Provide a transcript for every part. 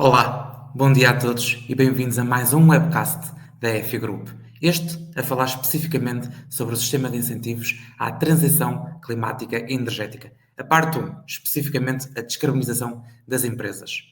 Olá, bom dia a todos e bem-vindos a mais um webcast da EFI Group. Este a falar especificamente sobre o sistema de incentivos à transição climática e energética. A parte 1, especificamente a descarbonização das empresas.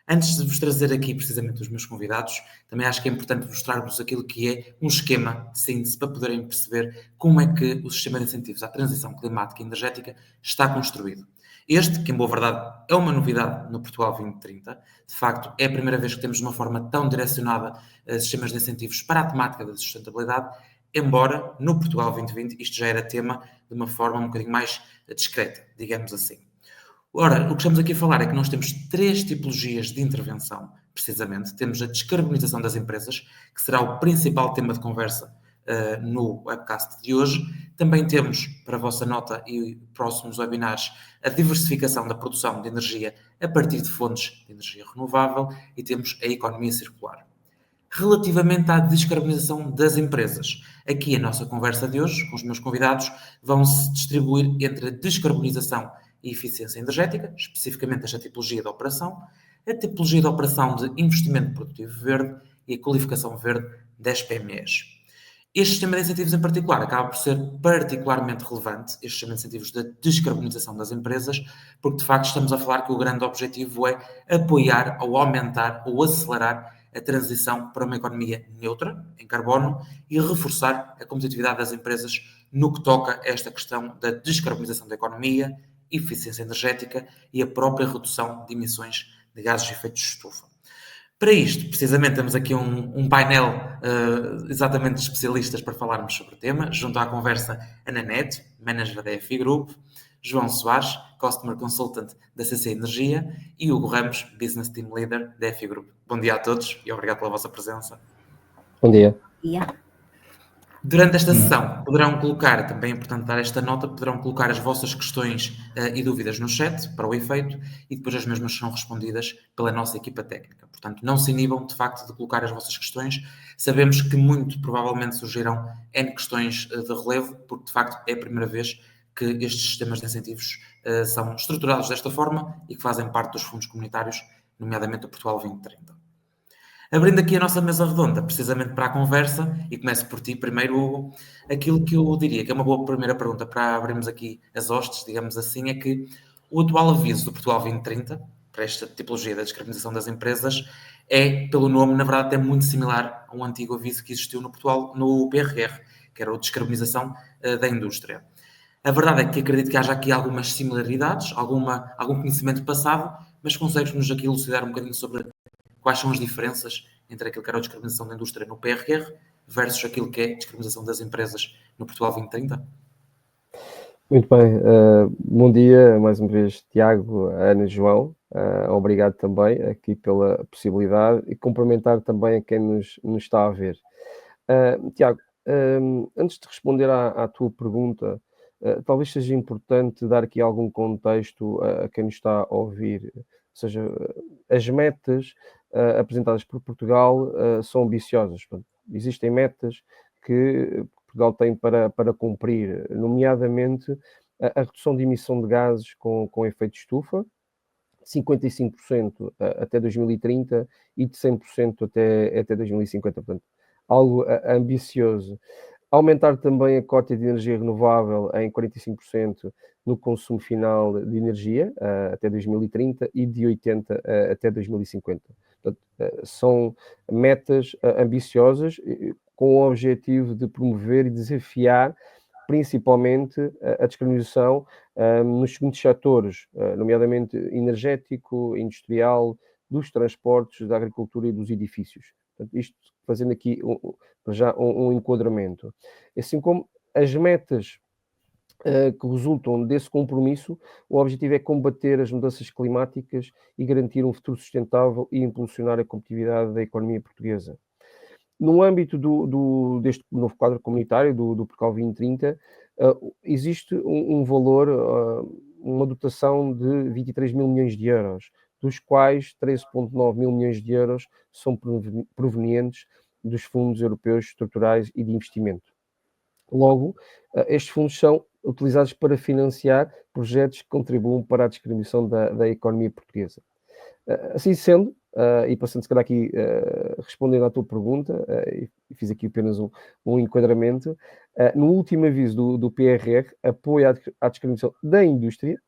Antes de vos trazer aqui precisamente os meus convidados, também acho que é importante mostrar-vos aquilo que é um esquema de síntese para poderem perceber como é que o sistema de incentivos à transição climática e energética está construído. Este, que em boa verdade é uma novidade no Portugal 2030, de facto é a primeira vez que temos uma forma tão direcionada a sistemas de incentivos para a temática da sustentabilidade, embora no Portugal 2020 isto já era tema de uma forma um bocadinho mais discreta, digamos assim. Ora, o que estamos aqui a falar é que nós temos três tipologias de intervenção, precisamente. Temos a descarbonização das empresas, que será o principal tema de conversa no webcast de hoje. Também temos, para a vossa nota e próximos webinars, a diversificação da produção de energia a partir de fontes de energia renovável e temos a economia circular. Relativamente à descarbonização das empresas, aqui a nossa conversa de hoje, com os meus convidados, vão-se distribuir entre a descarbonização e eficiência energética, especificamente esta tipologia de operação, a tipologia de operação de investimento produtivo verde e a qualificação verde das PMEs. Este sistema de incentivos em particular acaba por ser particularmente relevante, este sistema de incentivos da descarbonização das empresas, porque de facto estamos a falar que o grande objetivo é apoiar ou aumentar ou acelerar a transição para uma economia neutra em carbono e reforçar a competitividade das empresas no que toca a esta questão da descarbonização da economia, eficiência energética e a própria redução de emissões de gases de efeito de estufa. Para isto, precisamente, temos aqui um painel exatamente de especialistas para falarmos sobre o tema. Junto à conversa, Ana Neto, manager da EFI Group, João Soares, Customer Consultant da CC Energia e Hugo Ramos, Business Team Leader da EFI Group. Bom dia a todos e obrigado pela vossa presença. Bom dia. Durante esta sessão, poderão colocar, também é importante dar esta nota, poderão colocar as vossas questões e dúvidas no chat, para o efeito, e depois as mesmas serão respondidas pela nossa equipa técnica. Portanto, não se inibam, de facto, de colocar as vossas questões. Sabemos que muito provavelmente surgirão N questões de relevo, porque, de facto, é a primeira vez que estes sistemas de incentivos são estruturados desta forma e que fazem parte dos fundos comunitários, nomeadamente o Portugal 2030. Abrindo aqui a nossa mesa redonda, precisamente para a conversa, e começo por ti primeiro, Hugo, aquilo que eu diria que é uma boa primeira pergunta para abrirmos aqui as hostes, digamos assim, é que o atual aviso do Portugal 2030, para esta tipologia da descarbonização das empresas, é, pelo nome, na verdade, até muito similar a um antigo aviso que existiu no Portugal, no PRR, que era o de descarbonização da indústria. A verdade é que acredito que haja aqui algumas similaridades, algum conhecimento passado, mas consegues-nos aqui elucidar um bocadinho sobre quais são as diferenças entre aquilo que era a descarbonização da indústria no PRR versus aquilo que é a descarbonização das empresas no Portugal 2030? Muito bem. Bom dia mais uma vez, Tiago, Ana e João. Obrigado também aqui pela possibilidade e cumprimentar também a quem nos está a ver. Tiago, antes de responder à tua pergunta, talvez seja importante dar aqui algum contexto a quem nos está a ouvir. Ou seja, as metas apresentadas por Portugal são ambiciosas. Portanto, existem metas que Portugal tem para cumprir, nomeadamente a redução de emissão de gases com efeito de estufa, 55% até 2030 e de 100% até 2050. Portanto, algo ambicioso. Aumentar também a cota de energia renovável em 45% no consumo final de energia até 2030 e de 80% até 2050. Portanto, são metas ambiciosas com o objetivo de promover e desafiar principalmente a descarbonização nos seguintes setores, nomeadamente energético, industrial, dos transportes, da agricultura e dos edifícios. Portanto, isto fazendo aqui já um enquadramento. Assim como as metas que resultam desse compromisso, o objetivo é combater as mudanças climáticas e garantir um futuro sustentável e impulsionar a competitividade da economia portuguesa. No âmbito deste novo quadro comunitário, do Portugal 2030, existe um valor, uma dotação de 23 mil milhões de euros, dos quais 13,9 mil milhões de euros são provenientes dos fundos europeus estruturais e de investimento. Logo, estes fundos são utilizados para financiar projetos que contribuam para a descarbonização da economia portuguesa. Assim sendo, e passando se calhar aqui, respondendo à tua pergunta, e fiz aqui apenas um enquadramento, no último aviso do PRR, apoio à descarbonização da indústria,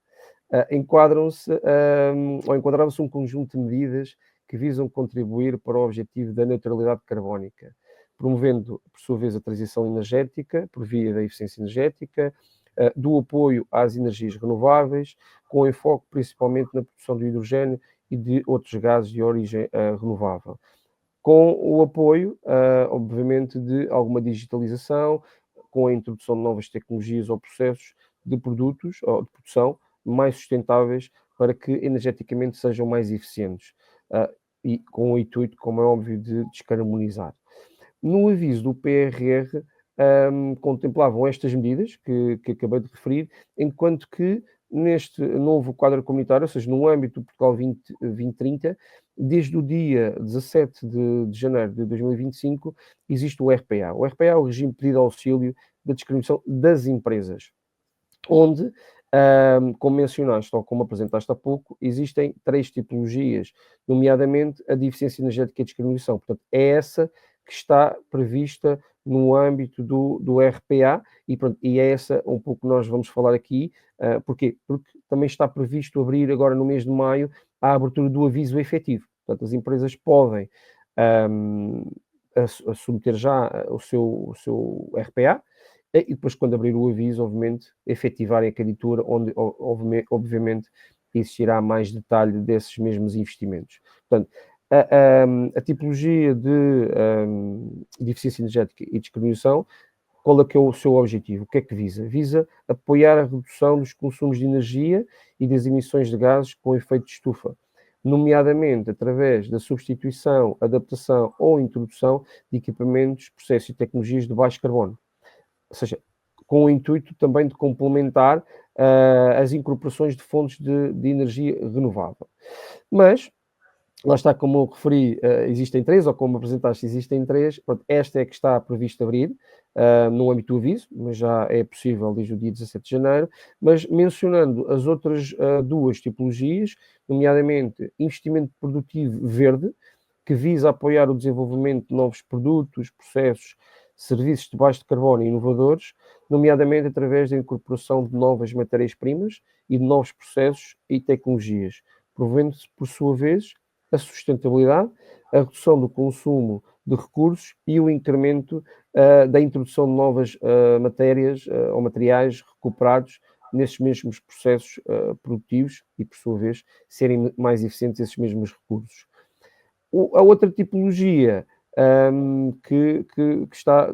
enquadrava-se um conjunto de medidas que visam contribuir para o objetivo da neutralidade carbónica, promovendo, por sua vez, a transição energética por via da eficiência energética, do apoio às energias renováveis, com enfoque principalmente na produção de hidrogênio e de outros gases de origem renovável, com o apoio, obviamente, de alguma digitalização, com a introdução de novas tecnologias ou processos de produtos ou de produção mais sustentáveis para que energeticamente sejam mais eficientes, e com o intuito, como é óbvio, de descarbonizar. No aviso do PRR, contemplavam estas medidas que acabei de referir, enquanto que neste novo quadro comunitário, ou seja, no âmbito do Portugal 2030, desde o dia 17 de janeiro de 2025, existe o RPA. O RPA é o Regime de Pedido de Auxílio da Descarbonização das Empresas, onde, como mencionaste ou como apresentaste há pouco, existem 3 tipologias, nomeadamente a de eficiência energética e descarbonização. Portanto, é essa que está prevista no âmbito do RPA e, pronto, e é essa um pouco que nós vamos falar aqui. Porquê? Porque também está previsto abrir agora no mês de maio a abertura do aviso efetivo. Portanto, as empresas podem submeter já o seu RPA, e depois, quando abrir o aviso, obviamente, efetivarem a candidatura, onde, obviamente, existirá mais detalhe desses mesmos investimentos. Portanto, a tipologia de eficiência energética e descarbonização, qual é que é o seu objetivo? O que é que visa? Visa apoiar a redução dos consumos de energia e das emissões de gases com efeito de estufa, nomeadamente através da substituição, adaptação ou introdução de equipamentos, processos e tecnologias de baixo carbono. Ou seja, com o intuito também de complementar as incorporações de fontes de energia renovável. Mas, lá está, como eu referi, existem 3, ou como apresentaste, existem 3. Pronto, esta é que está previsto abrir no âmbito do aviso, mas já é possível desde o dia 17 de janeiro. Mas mencionando as outras 2 tipologias, nomeadamente investimento produtivo verde, que visa apoiar o desenvolvimento de novos produtos, processos, serviços de baixo de carbono e inovadores, nomeadamente através da incorporação de novas matérias-primas e de novos processos e tecnologias, provendo-se, por sua vez, a sustentabilidade, a redução do consumo de recursos e o incremento da introdução de novas matérias ou materiais recuperados nesses mesmos processos produtivos e, por sua vez, serem mais eficientes esses mesmos recursos. A outra tipologia que está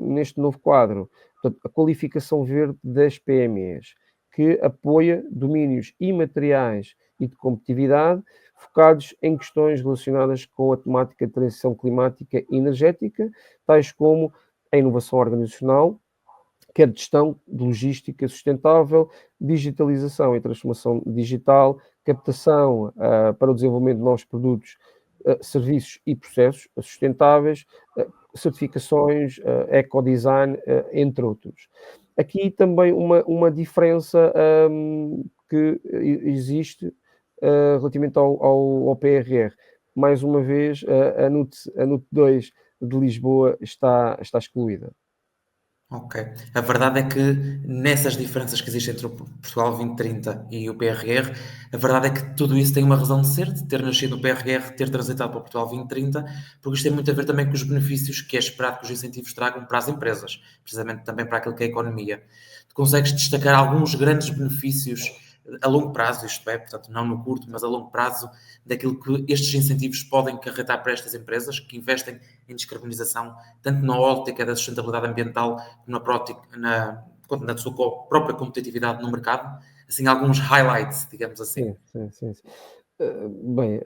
neste novo quadro, portanto, a qualificação verde das PMEs, que apoia domínios imateriais e de competitividade focados em questões relacionadas com a temática de transição climática e energética, tais como a inovação organizacional, quer de gestão de logística sustentável, digitalização e transformação digital, captação para o desenvolvimento de novos produtos, serviços e processos sustentáveis, certificações, ecodesign, entre outros. Aqui também uma diferença que existe relativamente ao PRR. Mais uma vez, a NUT 2 de Lisboa está excluída. Ok. A verdade é que nessas diferenças que existem entre o Portugal 2030 e o PRR, a verdade é que tudo isso tem uma razão de ser, de ter nascido o PRR, ter transitado para o Portugal 2030, porque isto tem muito a ver também com os benefícios que é esperado que os incentivos tragam para as empresas, precisamente também para aquilo que é a economia. Tu consegues destacar alguns grandes benefícios a longo prazo, isto é, portanto, não no curto, mas a longo prazo, daquilo que estes incentivos podem acarretar para estas empresas que investem em descarbonização, tanto na ótica da sustentabilidade ambiental, como na sua própria competitividade no mercado, assim, alguns highlights, digamos assim. Sim. Bem,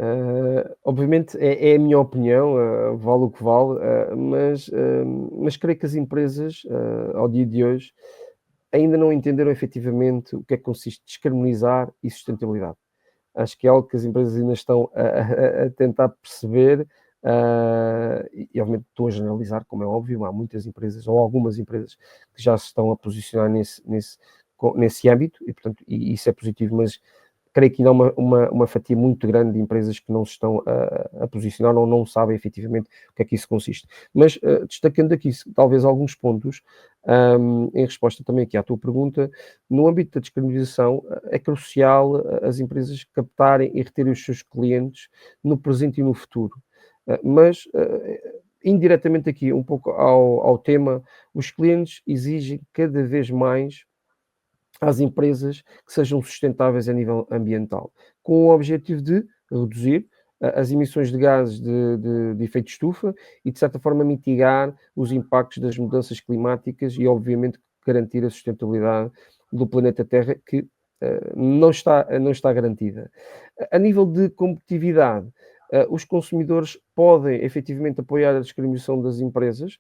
obviamente é a minha opinião, vale o que vale, mas creio que as empresas, ao dia de hoje, ainda não entenderam efetivamente o que é que consiste descarbonizar e sustentabilidade. Acho que é algo que as empresas ainda estão a tentar perceber, e obviamente estou a generalizar, como é óbvio, há muitas empresas ou algumas empresas que já se estão a posicionar nesse âmbito e, portanto, isso é positivo, mas creio que ainda há uma fatia muito grande de empresas que não se estão a posicionar ou não sabem efetivamente o que é que isso consiste. Mas, destacando aqui talvez alguns pontos, em resposta também aqui à tua pergunta, no âmbito da descarbonização, é crucial as empresas captarem e reterem os seus clientes no presente e no futuro. Mas, indiretamente aqui, um pouco ao tema, os clientes exigem cada vez mais às empresas que sejam sustentáveis a nível ambiental, com o objetivo de reduzir as emissões de gases de efeito de estufa e, de certa forma, mitigar os impactos das mudanças climáticas e, obviamente, garantir a sustentabilidade do planeta Terra, que não está garantida. A nível de competitividade, os consumidores podem efetivamente apoiar a descarbonização das empresas,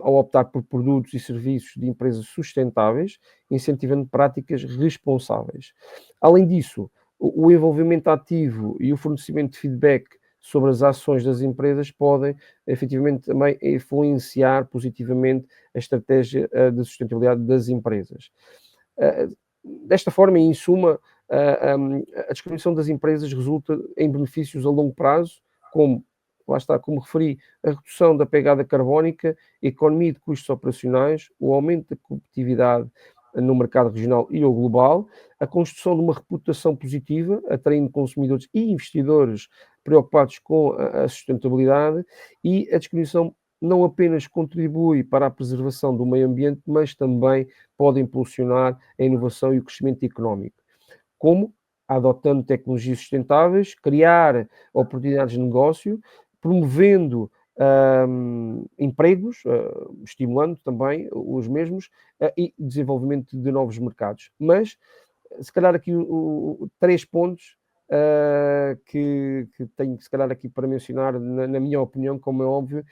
ao optar por produtos e serviços de empresas sustentáveis, incentivando práticas responsáveis. Além disso, o envolvimento ativo e o fornecimento de feedback sobre as ações das empresas podem efetivamente também influenciar positivamente a estratégia de sustentabilidade das empresas. Desta forma, em suma, a descarbonização das empresas resulta em benefícios a longo prazo, como, lá está, como referi, a redução da pegada carbónica, a economia de custos operacionais, o aumento da competitividade no mercado regional e ou global, a construção de uma reputação positiva, atraindo consumidores e investidores preocupados com a sustentabilidade, e a descarbonização não apenas contribui para a preservação do meio ambiente, mas também pode impulsionar a inovação e o crescimento económico. Como? Adotando tecnologias sustentáveis, criar oportunidades de negócio, promovendo empregos, estimulando também os mesmos, e desenvolvimento de novos mercados. Mas, se calhar aqui 3 pontos que tenho, se calhar, aqui para mencionar, na minha opinião, como é óbvio,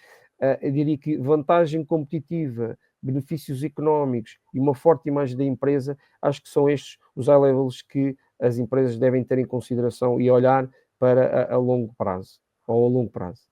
eu diria que vantagem competitiva, benefícios económicos e uma forte imagem da empresa, acho que são estes os high levels que as empresas devem ter em consideração e olhar para a longo prazo, ou a longo prazo.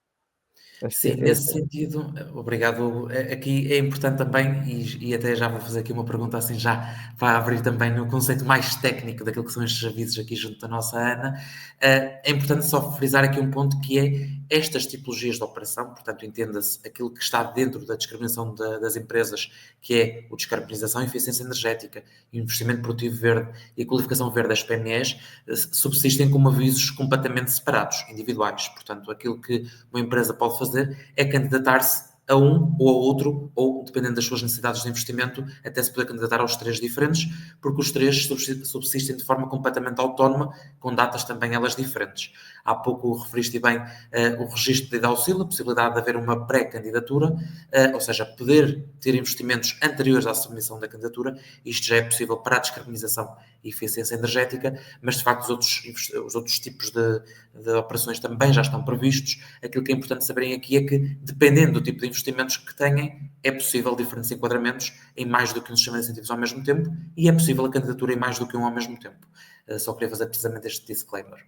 Acho que Sim, nesse sentido, obrigado. Aqui é importante também, e até já vou fazer aqui uma pergunta assim, já vai abrir também no conceito mais técnico daquilo que são estes avisos aqui junto da nossa Ana. É importante só frisar aqui um ponto que é estas tipologias de operação, portanto, entenda-se aquilo que está dentro da descarbonização das empresas, que é a descarbonização e eficiência energética, e o investimento produtivo verde e a qualificação verde das PMEs, subsistem como avisos completamente separados, individuais. Portanto, aquilo que uma empresa pode fazer é candidatar-se a um ou a outro, ou, dependendo das suas necessidades de investimento, até se poder candidatar aos 3 diferentes, porque os 3 subsistem de forma completamente autónoma, com datas também elas diferentes. Há pouco referiste bem o registro de auxílio, a possibilidade de haver uma pré-candidatura, ou seja, poder ter investimentos anteriores à submissão da candidatura. Isto já é possível para a descarbonização e eficiência energética, mas de facto os outros tipos de operações também já estão previstos. Aquilo que é importante saberem aqui é que, dependendo do tipo de investimentos que têm, é possível diferentes enquadramentos em mais do que um sistema de incentivos ao mesmo tempo, e é possível a candidatura em mais do que um ao mesmo tempo. Só queria fazer precisamente este disclaimer.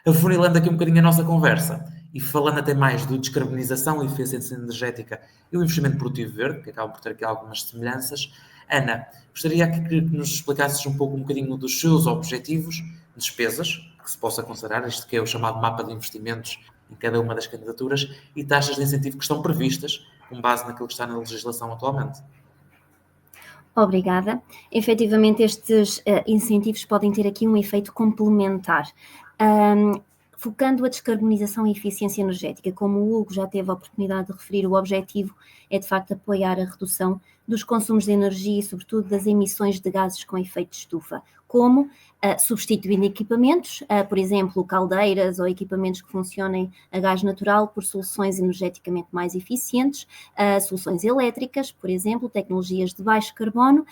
Afunilando aqui um bocadinho a nossa conversa e falando até mais de descarbonização e eficiência energética e o investimento produtivo verde, que acabam por ter aqui algumas semelhanças, Ana, gostaria aqui que nos explicasses um bocadinho dos seus objetivos, despesas, que se possa considerar, isto que é o chamado mapa de investimentos em cada uma das candidaturas, e taxas de incentivo que estão previstas com base naquilo que está na legislação atualmente. Obrigada. Efetivamente, estes incentivos podem ter aqui um efeito complementar. Focando a descarbonização e eficiência energética, como o Hugo já teve a oportunidade de referir, o objetivo é de facto apoiar a redução dos consumos de energia e sobretudo das emissões de gases com efeito de estufa, como substituindo equipamentos, por exemplo, caldeiras ou equipamentos que funcionem a gás natural por soluções energeticamente mais eficientes, soluções elétricas, por exemplo, tecnologias de baixo carbono,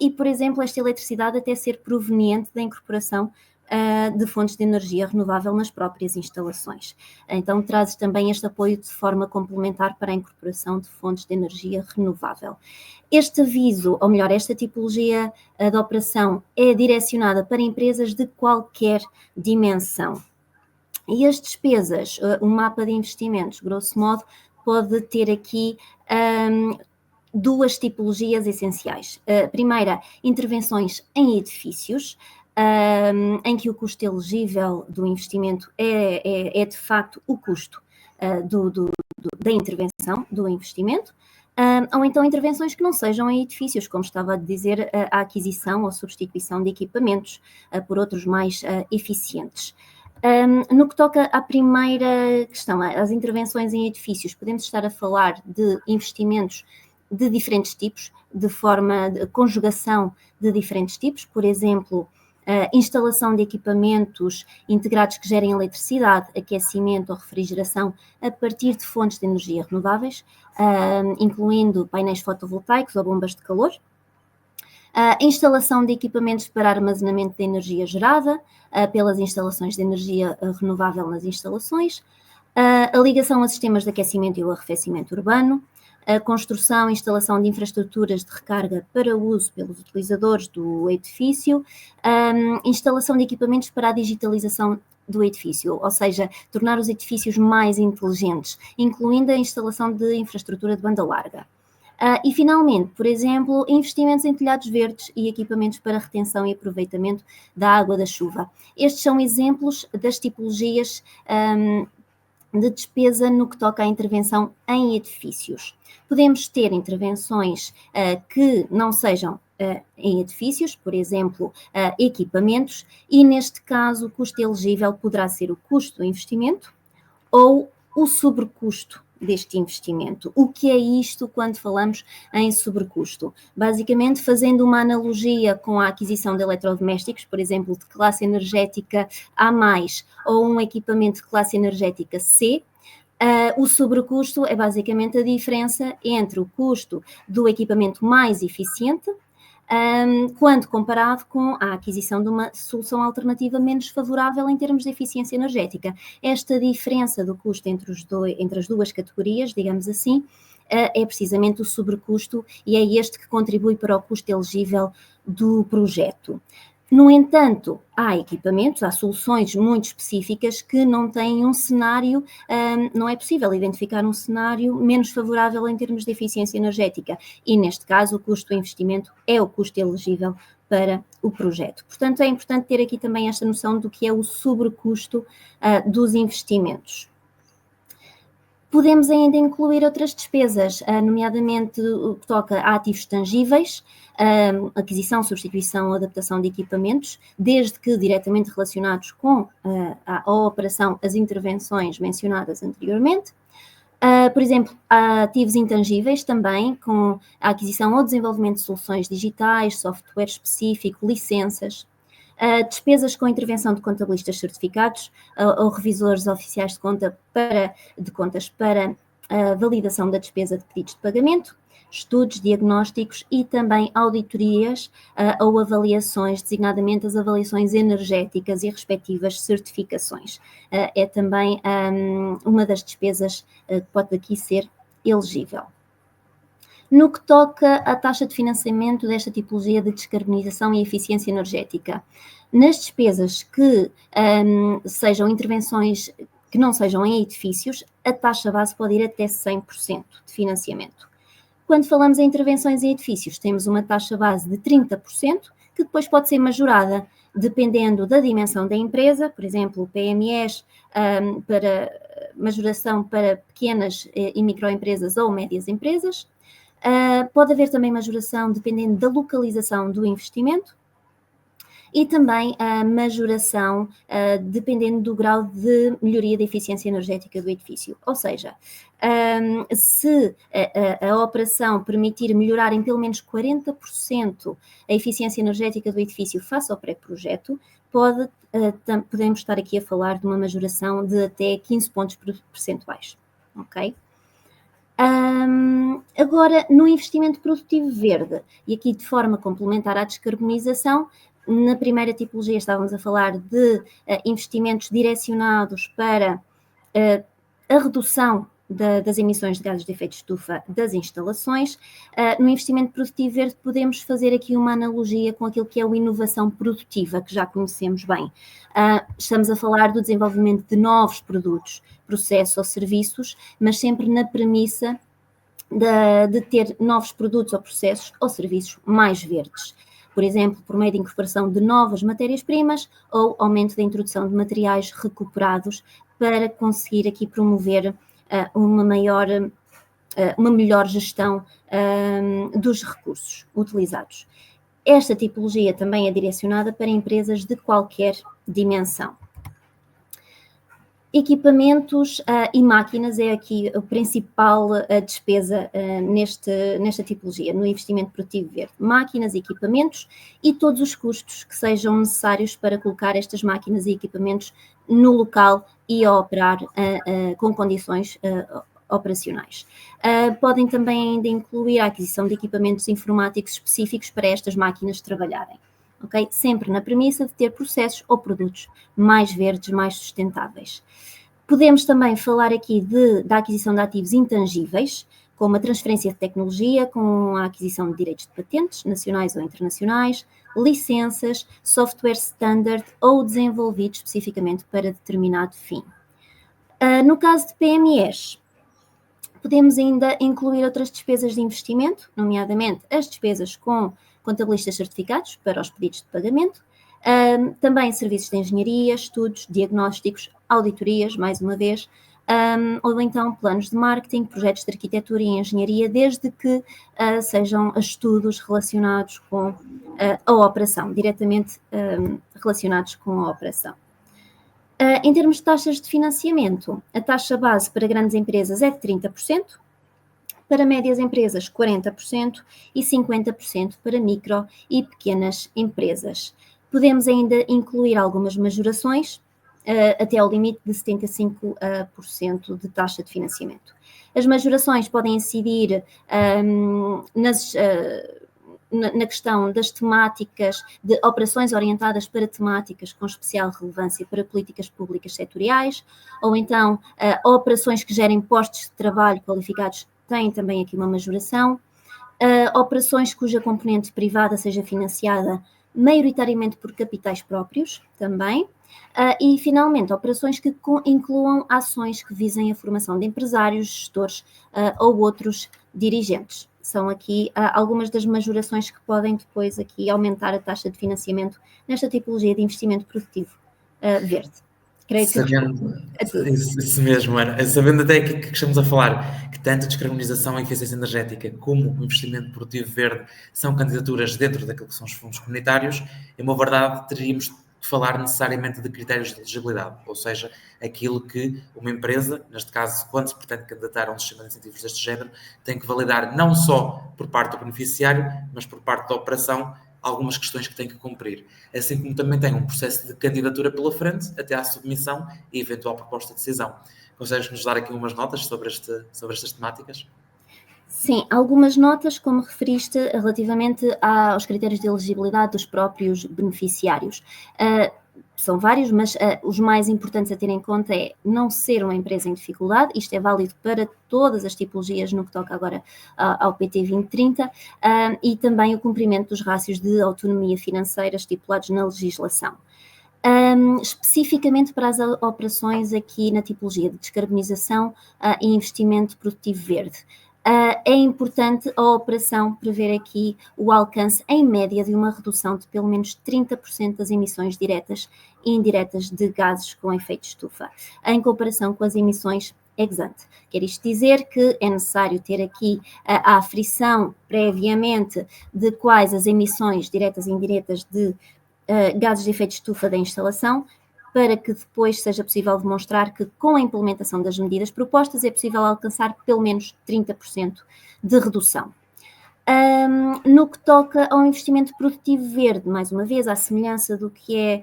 e, por exemplo, esta eletricidade até ser proveniente da incorporação de fontes de energia renovável nas próprias instalações. Então, traz também este apoio de forma complementar para a incorporação de fontes de energia renovável. Este aviso, ou melhor, esta tipologia de operação é direcionada para empresas de qualquer dimensão. E as despesas, o mapa de investimentos, grosso modo, pode ter aqui duas tipologias essenciais. Primeira, intervenções em edifícios, em que o custo elegível do investimento é de facto o custo da intervenção, do investimento, ou então intervenções que não sejam em edifícios, como estava a dizer, a aquisição ou substituição de equipamentos por outros mais eficientes. No que toca à primeira questão, as intervenções em edifícios, podemos estar a falar de investimentos de diferentes tipos, de forma de conjugação de diferentes tipos, por exemplo, instalação de equipamentos integrados que gerem eletricidade, aquecimento ou refrigeração a partir de fontes de energia renováveis, incluindo painéis fotovoltaicos ou bombas de calor. A instalação de equipamentos para armazenamento de energia gerada, pelas instalações de energia renovável nas instalações, a ligação a sistemas de aquecimento e o arrefecimento urbano, a construção e instalação de infraestruturas de recarga para uso pelos utilizadores do edifício, instalação de equipamentos para a digitalização do edifício, ou seja, tornar os edifícios mais inteligentes, incluindo a instalação de infraestrutura de banda larga. E, finalmente, por exemplo, investimentos em telhados verdes e equipamentos para retenção e aproveitamento da água da chuva. Estes são exemplos das tipologias de despesa no que toca à intervenção em edifícios. Podemos ter intervenções que não sejam em edifícios, por exemplo, equipamentos, e neste caso o custo elegível poderá ser o custo do investimento ou o sobrecusto deste investimento. O que é isto quando falamos em sobrecusto? Basicamente, fazendo uma analogia com a aquisição de eletrodomésticos, por exemplo, de classe energética A+, ou um equipamento de classe energética C, o sobrecusto é basicamente a diferença entre o custo do equipamento mais eficiente, quando comparado com a aquisição de uma solução alternativa menos favorável em termos de eficiência energética. Esta diferença do custo entre as duas categorias, digamos assim, é precisamente o sobrecusto e é este que contribui para o custo elegível do projeto. No entanto, há equipamentos, há soluções muito específicas que não têm um cenário, não é possível identificar um cenário menos favorável em termos de eficiência energética e, neste caso, o custo do investimento é o custo elegível para o projeto. Portanto, é importante ter aqui também esta noção do que é o sobrecusto dos investimentos. Podemos ainda incluir outras despesas, nomeadamente o que toca a ativos tangíveis, aquisição, substituição ou adaptação de equipamentos, desde que diretamente relacionados com a operação, as intervenções mencionadas anteriormente. Por exemplo, há ativos intangíveis também, com a aquisição ou desenvolvimento de soluções digitais, software específico, licenças. Despesas com intervenção de contabilistas certificados ou revisores oficiais de contas para a validação da despesa de pedidos de pagamento, estudos diagnósticos e também auditorias ou avaliações, designadamente as avaliações energéticas e respectivas certificações. É também uma das despesas que pode aqui ser elegível. No que toca à taxa de financiamento desta tipologia de descarbonização e eficiência energética, nas despesas que sejam intervenções que não sejam em edifícios, a taxa base pode ir até 100% de financiamento. Quando falamos em intervenções em edifícios, temos uma taxa base de 30%, que depois pode ser majorada dependendo da dimensão da empresa, por exemplo, PMEs, para majoração para pequenas e microempresas ou médias empresas. Pode haver também majoração dependendo da localização do investimento e também a majoração dependendo do grau de melhoria da eficiência energética do edifício. Ou seja, se a operação permitir melhorar em pelo menos 40% a eficiência energética do edifício face ao pré-projeto, podemos estar aqui a falar de uma majoração de até 15 pontos percentuais. Ok? Agora, no investimento produtivo verde, e aqui de forma complementar à descarbonização, na primeira tipologia estávamos a falar de investimentos direcionados para a redução das emissões de gases de efeito de estufa das instalações. No investimento produtivo verde podemos fazer aqui uma analogia com aquilo que é a inovação produtiva, que já conhecemos bem. Estamos a falar do desenvolvimento de novos produtos, processos ou serviços, mas sempre na premissa de ter novos produtos ou processos ou serviços mais verdes. por exemplo, por meio de incorporação de novas matérias-primas ou aumento da introdução de materiais recuperados para conseguir aqui promover uma melhor gestão dos recursos utilizados. Esta tipologia também é direcionada para empresas de qualquer dimensão. Equipamentos e máquinas é aqui a principal despesa nesta tipologia, no investimento produtivo verde. Máquinas e equipamentos e todos os custos que sejam necessários para colocar estas máquinas e equipamentos no local e a operar com condições operacionais. Podem também ainda incluir a aquisição de equipamentos informáticos específicos para estas máquinas trabalharem. Okay? Sempre na premissa de ter processos ou produtos mais verdes, mais sustentáveis. Podemos também falar aqui da aquisição de ativos intangíveis, como a transferência de tecnologia, com a aquisição de direitos de patentes, nacionais ou internacionais, licenças, software standard ou desenvolvido especificamente para determinado fim. No caso de PMEs, podemos ainda incluir outras despesas de investimento, nomeadamente as despesas com contabilistas certificados para os pedidos de pagamento, também serviços de engenharia, estudos, diagnósticos, auditorias, mais uma vez, ou então planos de marketing, projetos de arquitetura e engenharia, desde que sejam estudos relacionados com a operação, diretamente relacionados com a operação. Em termos de taxas de financiamento, a taxa base para grandes empresas é de 30%, para médias empresas 40% e 50% para micro e pequenas empresas. Podemos ainda incluir algumas majorações até ao limite de 75% de taxa de financiamento. As majorações podem incidir na questão das temáticas, de operações orientadas para temáticas com especial relevância para políticas públicas setoriais, ou então operações que gerem postos de trabalho qualificados têm também aqui uma majoração, operações cuja componente privada seja financiada maioritariamente por capitais próprios também, e finalmente operações que incluam ações que visem a formação de empresários, gestores ou outros dirigentes. São aqui algumas das majorações que podem depois aqui aumentar a taxa de financiamento nesta tipologia de investimento produtivo verde. Creio sabendo, isso mesmo, Ana. Sabendo até que estamos a falar que tanto a descarbonização e a eficiência energética como o investimento produtivo verde são candidaturas dentro daquilo que são os fundos comunitários, em uma verdade teríamos de falar necessariamente de critérios de elegibilidade, ou seja, aquilo que uma empresa, neste caso, quando se pretende candidatar a um sistema de incentivos deste género, tem que validar não só por parte do beneficiário, mas por parte da operação, algumas questões que tem que cumprir. Assim como também tem um processo de candidatura pela frente, até à submissão e eventual proposta de decisão. Consegues-nos dar aqui umas notas sobre estas temáticas? Sim, algumas notas, como referiste, relativamente aos critérios de elegibilidade dos próprios beneficiários. São vários, mas os mais importantes a ter em conta é não ser uma empresa em dificuldade, isto é válido para todas as tipologias no que toca agora ao PT 2030, e também o cumprimento dos rácios de autonomia financeira estipulados na legislação. Especificamente para as operações aqui na tipologia de descarbonização e investimento produtivo verde. É importante a operação prever aqui o alcance, em média, de uma redução de pelo menos 30% das emissões diretas e indiretas de gases com efeito estufa, em comparação com as emissões ex ante. Quer isto dizer que é necessário ter aqui a aferição previamente de quais as emissões diretas e indiretas de gases de efeito estufa da instalação, para que depois seja possível demonstrar que com a implementação das medidas propostas é possível alcançar pelo menos 30% de redução. No que toca ao investimento produtivo verde, mais uma vez, à semelhança do que é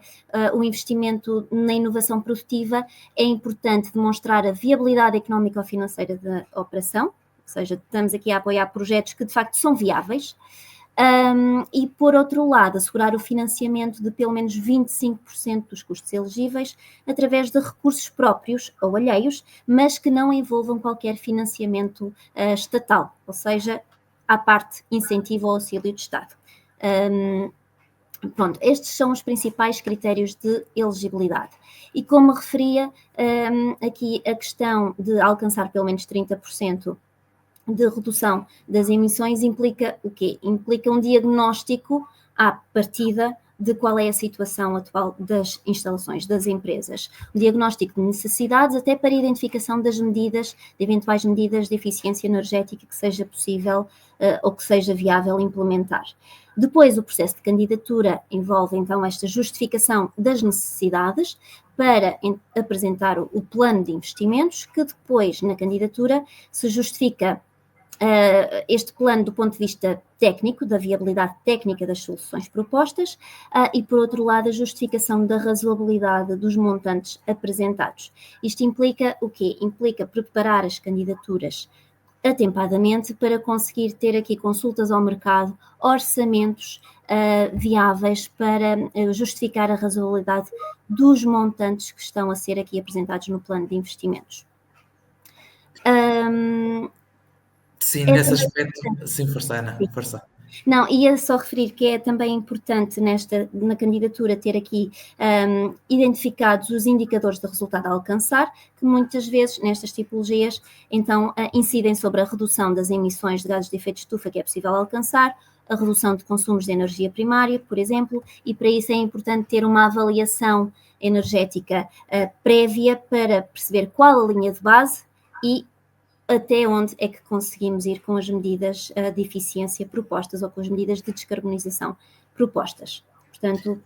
o investimento na inovação produtiva, é importante demonstrar a viabilidade económica ou financeira da operação, ou seja, estamos aqui a apoiar projetos que de facto são viáveis, e, por outro lado, assegurar o financiamento de pelo menos 25% dos custos elegíveis através de recursos próprios ou alheios, mas que não envolvam qualquer financiamento estatal, ou seja, à parte incentivo ou auxílio de Estado. Pronto, estes são os principais critérios de elegibilidade. E como referia, aqui a questão de alcançar pelo menos 30% de redução das emissões implica o quê? Implica um diagnóstico à partida de qual é a situação atual das instalações, das empresas. O diagnóstico de necessidades, até para a identificação das medidas, de eventuais medidas de eficiência energética que seja possível ou que seja viável implementar. Depois, o processo de candidatura envolve, então, esta justificação das necessidades para apresentar o plano de investimentos, que depois, na candidatura, se justifica este plano do ponto de vista técnico, da viabilidade técnica das soluções propostas, e, por outro lado, a justificação da razoabilidade dos montantes apresentados. Isto implica o quê? Implica preparar as candidaturas atempadamente para conseguir ter aqui consultas ao mercado, orçamentos viáveis para justificar a razoabilidade dos montantes que estão a ser aqui apresentados no plano de investimentos. Sim, nesse aspecto, sim, força, Ana, força. Não, ia só referir que é também importante na candidatura ter aqui identificados os indicadores de resultado a alcançar, que muitas vezes nestas tipologias então incidem sobre a redução das emissões de gases de efeito de estufa que é possível alcançar, a redução de consumos de energia primária, por exemplo, e para isso é importante ter uma avaliação energética prévia para perceber qual a linha de base e até onde é que conseguimos ir com as medidas de eficiência propostas ou com as medidas de descarbonização propostas. Portanto,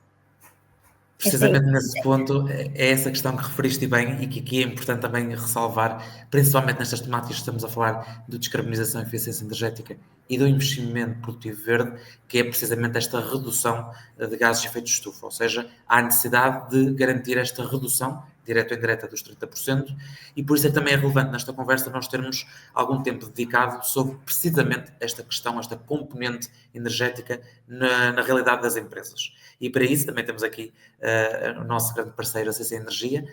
precisamente nesse ponto, é essa questão que referiste bem e que aqui é importante também ressalvar, principalmente nestas temáticas que estamos a falar de descarbonização e eficiência energética e do investimento produtivo verde, que é precisamente esta redução de gases de efeito de estufa, ou seja, há necessidade de garantir esta redução, direta ou indireta, dos 30%, e por isso também é relevante nesta conversa nós termos algum tempo dedicado sobre precisamente esta questão, esta componente energética na realidade das empresas. E para isso também temos aqui o nosso grande parceiro, a CC Energia,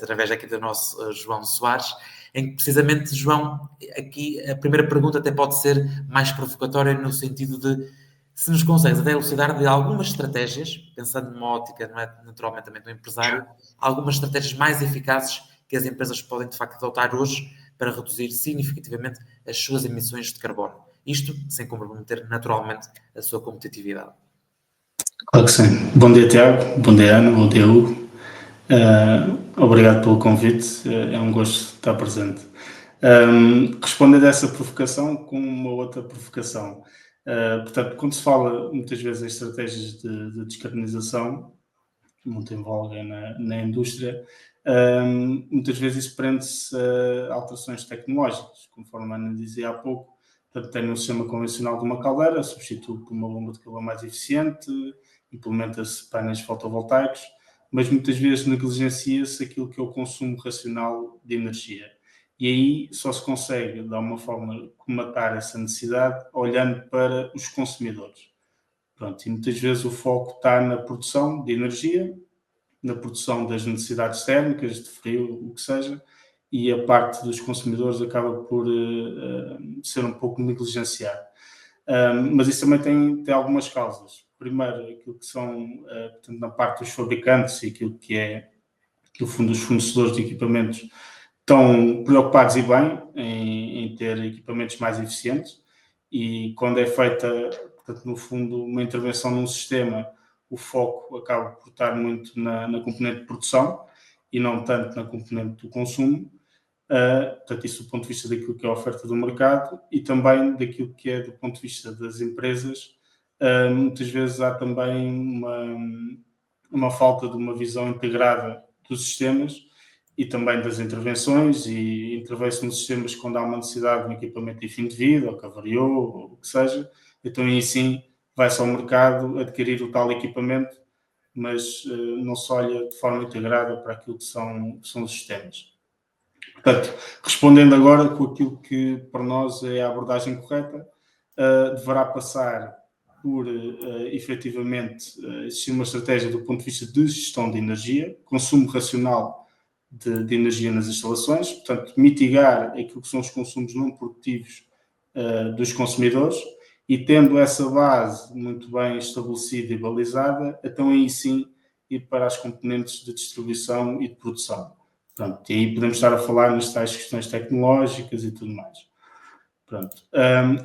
através aqui do nosso João Soares, em que precisamente, João, aqui a primeira pergunta até pode ser mais provocatória no sentido de se nos consegues até elucidar de algumas estratégias, pensando numa ótica, não é, naturalmente também do empresário, algumas estratégias mais eficazes que as empresas podem de facto adotar hoje para reduzir significativamente as suas emissões de carbono. Isto sem comprometer naturalmente a sua competitividade. Claro que sim. Bom dia, Tiago. Bom dia, Ana. Bom dia, Hugo. Obrigado pelo convite. É um gosto estar presente. Respondendo a essa provocação com uma outra provocação. Portanto, quando se fala muitas vezes em estratégias de descarbonização, muito em voga na indústria, muitas vezes isso prende-se a alterações tecnológicas, conforme a Ana dizia há pouco. Portanto, tem um sistema convencional de uma caldeira, substitui por uma bomba de calor mais eficiente, implementa-se painéis fotovoltaicos, mas muitas vezes negligencia-se aquilo que é o consumo racional de energia. E aí só se consegue, de alguma forma, comatar essa necessidade olhando para os consumidores. Pronto, e muitas vezes o foco está na produção de energia, na produção das necessidades térmicas, de frio, o que seja, e a parte dos consumidores acaba por ser um pouco negligenciada. Mas isso também tem algumas causas. Primeiro, aquilo que são, portanto, na parte dos fabricantes e aquilo que é, no fundo, os fornecedores de equipamentos estão preocupados e bem em ter equipamentos mais eficientes e quando é feita, portanto, no fundo, uma intervenção num sistema, o foco acaba por estar muito na componente de produção e não tanto na componente do consumo. Portanto, isso do ponto de vista daquilo que é a oferta do mercado e também daquilo que é do ponto de vista das empresas. Muitas vezes há também uma falta de uma visão integrada dos sistemas e também das intervenções, e intervém-se nos sistemas quando há uma necessidade de um equipamento de fim de vida, ou que avariou, ou o que seja, então aí sim vai-se ao mercado adquirir o tal equipamento, mas não se olha de forma integrada para aquilo que são os sistemas. Portanto, respondendo agora com aquilo que para nós é a abordagem correta, deverá passar por, efetivamente, existir uma estratégia do ponto de vista de gestão de energia, consumo racional de energia nas instalações, portanto, mitigar aquilo que são os consumos não produtivos dos consumidores e tendo essa base muito bem estabelecida e balizada, então aí sim ir para as componentes de distribuição e de produção. Pronto, e aí podemos estar a falar nas tais questões tecnológicas e tudo mais. Pronto.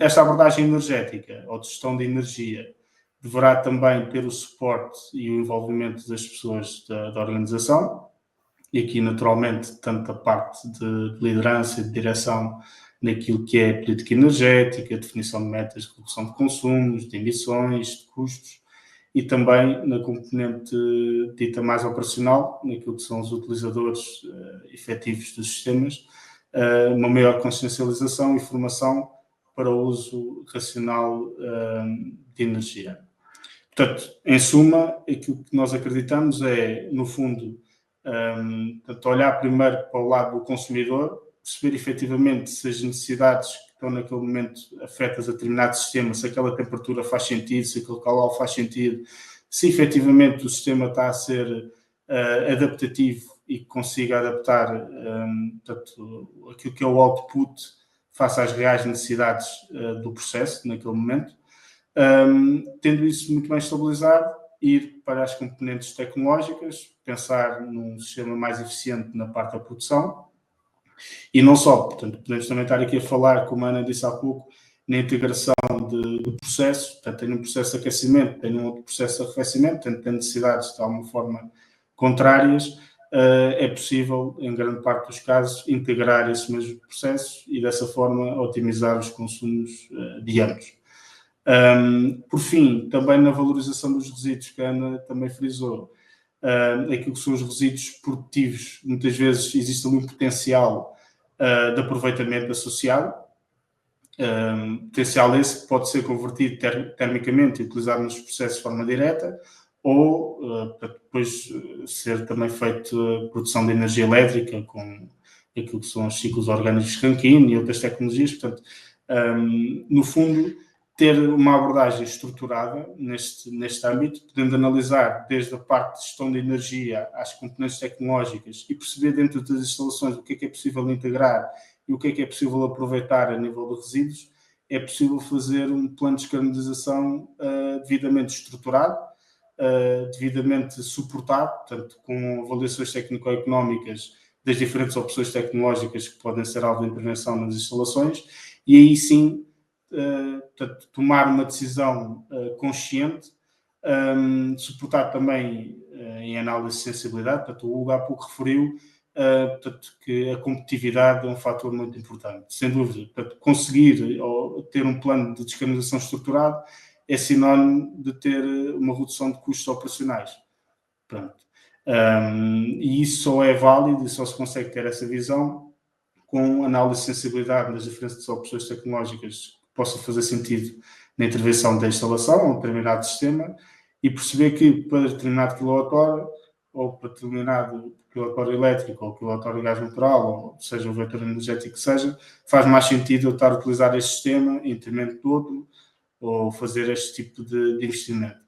Esta abordagem energética ou de gestão de energia deverá também ter o suporte e o envolvimento das pessoas da organização, e aqui naturalmente tanto a parte de liderança e de direção naquilo que é política energética, definição de metas de redução de consumos, de emissões, de custos, e também na componente dita mais operacional, naquilo que são os utilizadores efetivos dos sistemas, uma maior consciencialização e formação para o uso racional de energia. Portanto, em suma, aquilo que nós acreditamos é, no fundo, olhar primeiro para o lado do consumidor, perceber efetivamente se as necessidades que estão naquele momento afetas a determinado sistema, se aquela temperatura faz sentido, se aquele calor faz sentido, se efetivamente o sistema está a ser adaptativo e que consiga adaptar aquilo que é o output face às reais necessidades do processo naquele momento. Tendo isso muito bem estabilizado, ir para as componentes tecnológicas, pensar num sistema mais eficiente na parte da produção e não só, portanto, podemos também estar aqui a falar, como a Ana disse há pouco, na integração de processos, portanto, tenho um processo de aquecimento, tenho um outro processo de arrefecimento, portanto, tem necessidades de alguma forma contrárias, é possível, em grande parte dos casos, integrar esses mesmos processos e dessa forma otimizar os consumos de ambos. Por fim, também na valorização dos resíduos, que a Ana também frisou, aquilo que são os resíduos produtivos, muitas vezes existe ali um potencial de aproveitamento associado, potencial esse que pode ser convertido termicamente e utilizado nos processos de forma direta, ou para depois ser também feito produção de energia elétrica com aquilo que são os ciclos orgânicos Rankine e outras tecnologias. Portanto, no fundo, ter uma abordagem estruturada neste âmbito, podendo analisar desde a parte de gestão de energia às componentes tecnológicas e perceber dentro das instalações o que é possível integrar e o que é possível aproveitar a nível de resíduos, é possível fazer um plano de descarbonização devidamente estruturado, devidamente suportado, portanto, com avaliações técnico-económicas das diferentes opções tecnológicas que podem ser alvo de intervenção nas instalações, e aí sim tomar uma decisão consciente, suportar também em análise de sensibilidade. Portanto, o Hugo há pouco referiu que a competitividade é um fator muito importante, sem dúvida. Portanto, conseguir ou ter um plano de descarbonização estruturado é sinónimo de ter uma redução de custos operacionais. Pronto. E isso só é válido e só se consegue ter essa visão com análise de sensibilidade nas diferentes opções tecnológicas que possam fazer sentido na intervenção da instalação a um determinado sistema e perceber que para determinado quilowatt-hora ou para determinado quilowatt-hora elétrico ou quilowatt-hora de gás natural, ou seja, o vetor energético que seja, faz mais sentido eu estar a utilizar este sistema em detrimento do outro ou fazer este tipo de investimento.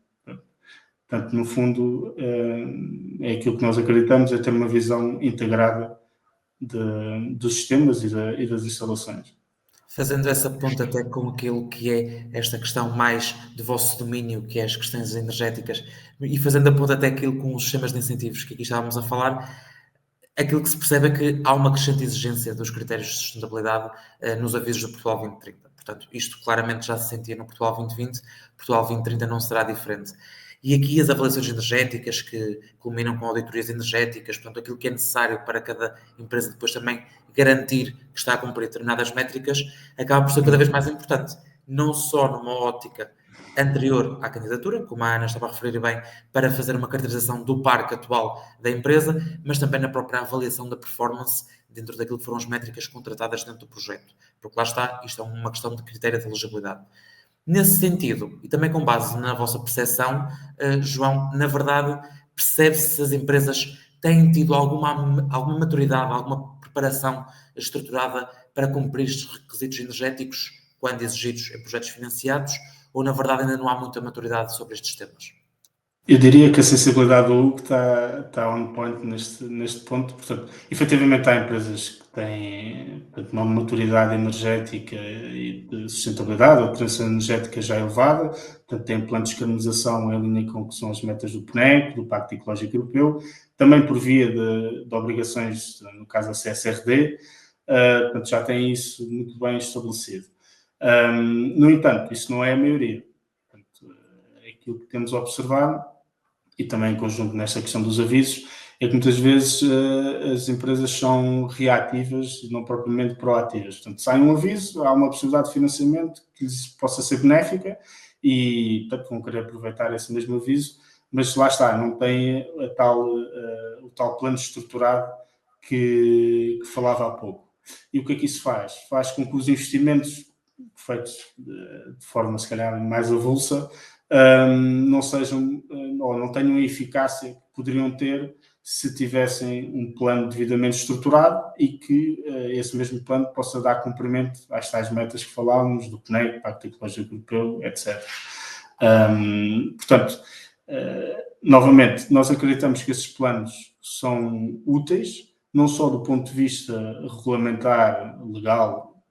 Portanto, no fundo, é aquilo que nós acreditamos, é ter uma visão integrada dos sistemas e das instalações. Fazendo essa ponta até com aquilo que é esta questão mais do vosso domínio, que é as questões energéticas, e fazendo a ponta até aquilo com os sistemas de incentivos que aqui estávamos a falar, aquilo que se percebe é que há uma crescente exigência dos critérios de sustentabilidade nos avisos do Portugal 2030. Portanto, isto claramente já se sentia no Portugal 2020, Portugal 2030 não será diferente. E aqui as avaliações energéticas que culminam com auditorias energéticas, portanto, aquilo que é necessário para cada empresa depois também garantir que está a cumprir determinadas métricas, acaba por ser cada vez mais importante, não só numa ótica anterior à candidatura, como a Ana estava a referir bem, para fazer uma caracterização do parque atual da empresa, mas também na própria avaliação da performance dentro daquilo que foram as métricas contratadas dentro do projeto. Porque lá está, isto é uma questão de critério de elegibilidade. Nesse sentido, e também com base na vossa percepção, João, na verdade, percebe-se se as empresas têm tido alguma maturidade, alguma preparação estruturada para cumprir estes requisitos energéticos quando exigidos em projetos financiados, ou na verdade ainda não há muita maturidade sobre estes temas? Eu diria que a sensibilidade do Hugo está on point neste ponto. Portanto, efetivamente há empresas que têm uma maturidade energética e de sustentabilidade, ou transição energética já elevada, portanto têm plano de descarbonização em linha com o que são as metas do PNEC, do Pacto Ecológico Europeu, também por via de obrigações, no caso da CSRD, portanto já têm isso muito bem estabelecido. No entanto, isso não é a maioria. aquilo que temos observado, e também em conjunto nesta questão dos avisos, é que muitas vezes as empresas são reativas e não propriamente proativas. Portanto, sai um aviso, há uma possibilidade de financiamento que lhes possa ser benéfica e, portanto, vão querer aproveitar esse mesmo aviso, mas lá está, não tem o tal plano estruturado que falava há pouco. E o que é que isso faz? Faz com que os investimentos feitos de forma, se calhar, mais avulsa, não sejam ou não tenham a eficácia que poderiam ter se tivessem um plano devidamente estruturado e que esse mesmo plano possa dar cumprimento às tais metas que falávamos, do PNEC, Pacto Ecológico Europeu, etc. Portanto, novamente, nós acreditamos que esses planos são úteis, não só do ponto de vista regulamentar, legal,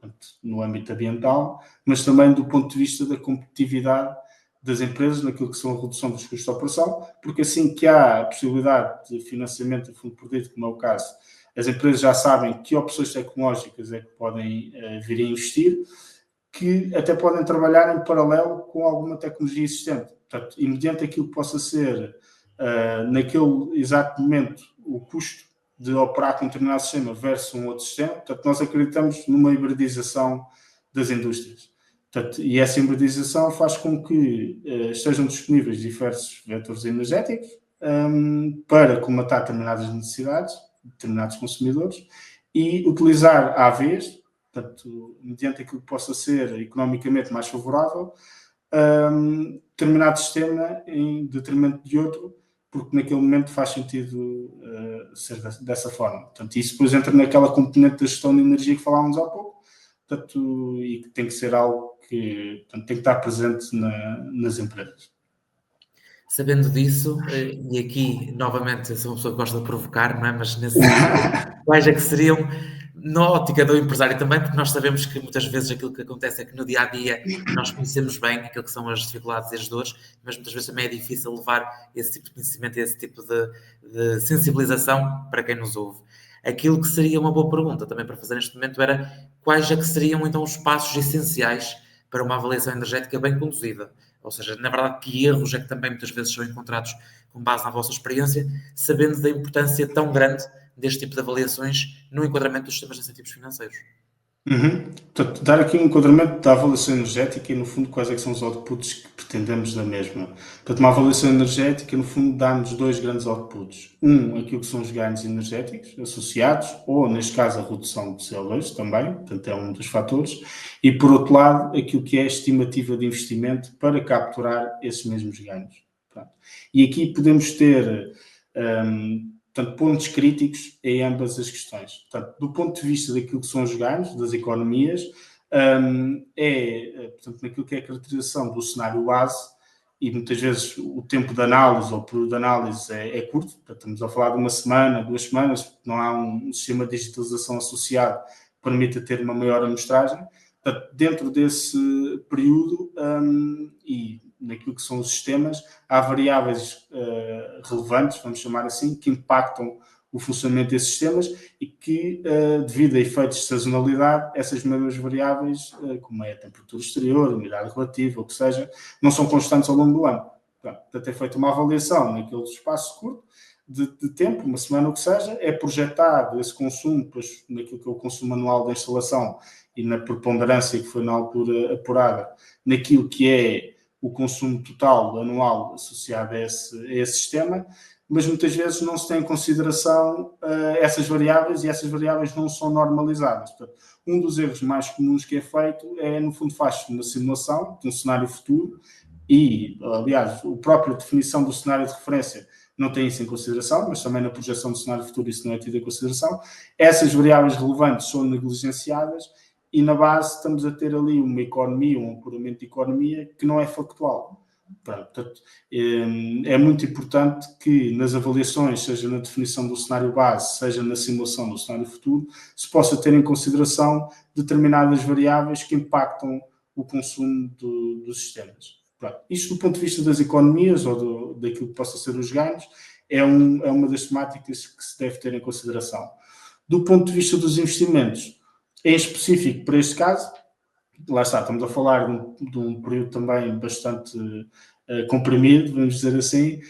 no âmbito ambiental, mas também do ponto de vista da competitividade das empresas naquilo que são a redução dos custos de operação, porque assim que há a possibilidade de financiamento a fundo perdido, como é o caso, as empresas já sabem que opções tecnológicas é que podem vir a investir, que até podem trabalhar em paralelo com alguma tecnologia existente. Portanto, e mediante aquilo que possa ser, naquele exato momento, o custo de operar com um determinado sistema versus um outro sistema, portanto, nós acreditamos numa hibridização das indústrias. Portanto, e essa hibridização faz com que estejam disponíveis diversos vetores energéticos para comatar determinadas necessidades, determinados consumidores, e utilizar AVs, portanto, mediante aquilo que possa ser economicamente mais favorável, determinado sistema em detrimento de outro, porque naquele momento faz sentido ser dessa forma. Portanto, isso depois entra naquela componente da gestão de energia que falávamos há pouco, portanto, e que tem que ser algo que, portanto, tem que estar presente nas empresas. Sabendo disso, e aqui, novamente, eu sou uma pessoa que gosta de provocar, não é? Mas nesse quais é que seriam, na ótica do empresário também, porque nós sabemos que muitas vezes aquilo que acontece é que no dia-a-dia nós conhecemos bem aquilo que são as dificuldades e as dores, mas muitas vezes também é difícil levar esse tipo de conhecimento e esse tipo de sensibilização para quem nos ouve. Aquilo que seria uma boa pergunta também para fazer neste momento era quais é que seriam então os passos essenciais para uma avaliação energética bem conduzida. Ou seja, na verdade, que erros é que também muitas vezes são encontrados com base na vossa experiência, sabendo da importância tão grande deste tipo de avaliações no enquadramento dos sistemas de incentivos financeiros. Portanto, dar aqui um enquadramento da avaliação energética e, no fundo, quais é que são os outputs que pretendemos da mesma. Portanto, uma avaliação energética, no fundo, dá-nos dois grandes outputs. Aquilo que são os ganhos energéticos associados, ou, neste caso, a redução de CO2 também, portanto, é um dos fatores. E, por outro lado, aquilo que é a estimativa de investimento para capturar esses mesmos ganhos. Portanto, e aqui podemos ter... portanto, pontos críticos em ambas as questões. Portanto, do ponto de vista daquilo que são os ganhos, das economias, portanto, naquilo que é a caracterização do cenário base, e muitas vezes o tempo de análise ou o período de análise é curto, portanto, estamos a falar de uma semana, 2 semanas, não há um sistema de digitalização associado que permita ter uma maior amostragem. Portanto, dentro desse período e naquilo que são os sistemas, há variáveis relevantes, vamos chamar assim, que impactam o funcionamento desses sistemas e que, devido a efeitos de sazonalidade, essas mesmas variáveis, como é a temperatura exterior, a umidade relativa, o que seja, não são constantes ao longo do ano. Portanto, é feita uma avaliação naquele espaço curto de tempo, uma semana, o que seja, é projetado esse consumo, depois, naquilo que é o consumo anual da instalação e na preponderância que foi na altura apurada, naquilo que é o consumo total anual associado a esse sistema, mas muitas vezes não se tem em consideração essas variáveis e essas variáveis não são normalizadas. Portanto, um dos erros mais comuns que é feito é, no fundo, faz-se uma simulação de um cenário futuro e, aliás, a própria definição do cenário de referência não tem isso em consideração, mas também na projeção do cenário futuro isso não é tido em consideração. Essas variáveis relevantes são negligenciadas e na base estamos a ter ali uma economia, um apuramento de economia que não é factual. Portanto, é muito importante que nas avaliações, seja na definição do cenário base, seja na simulação do cenário futuro, se possa ter em consideração determinadas variáveis que impactam o consumo dos sistemas. Isto do ponto de vista das economias ou daquilo que possa ser os ganhos, é uma das temáticas que se deve ter em consideração. Do ponto de vista dos investimentos, em específico para este caso, lá está, estamos a falar de um período também bastante comprimido, vamos dizer assim,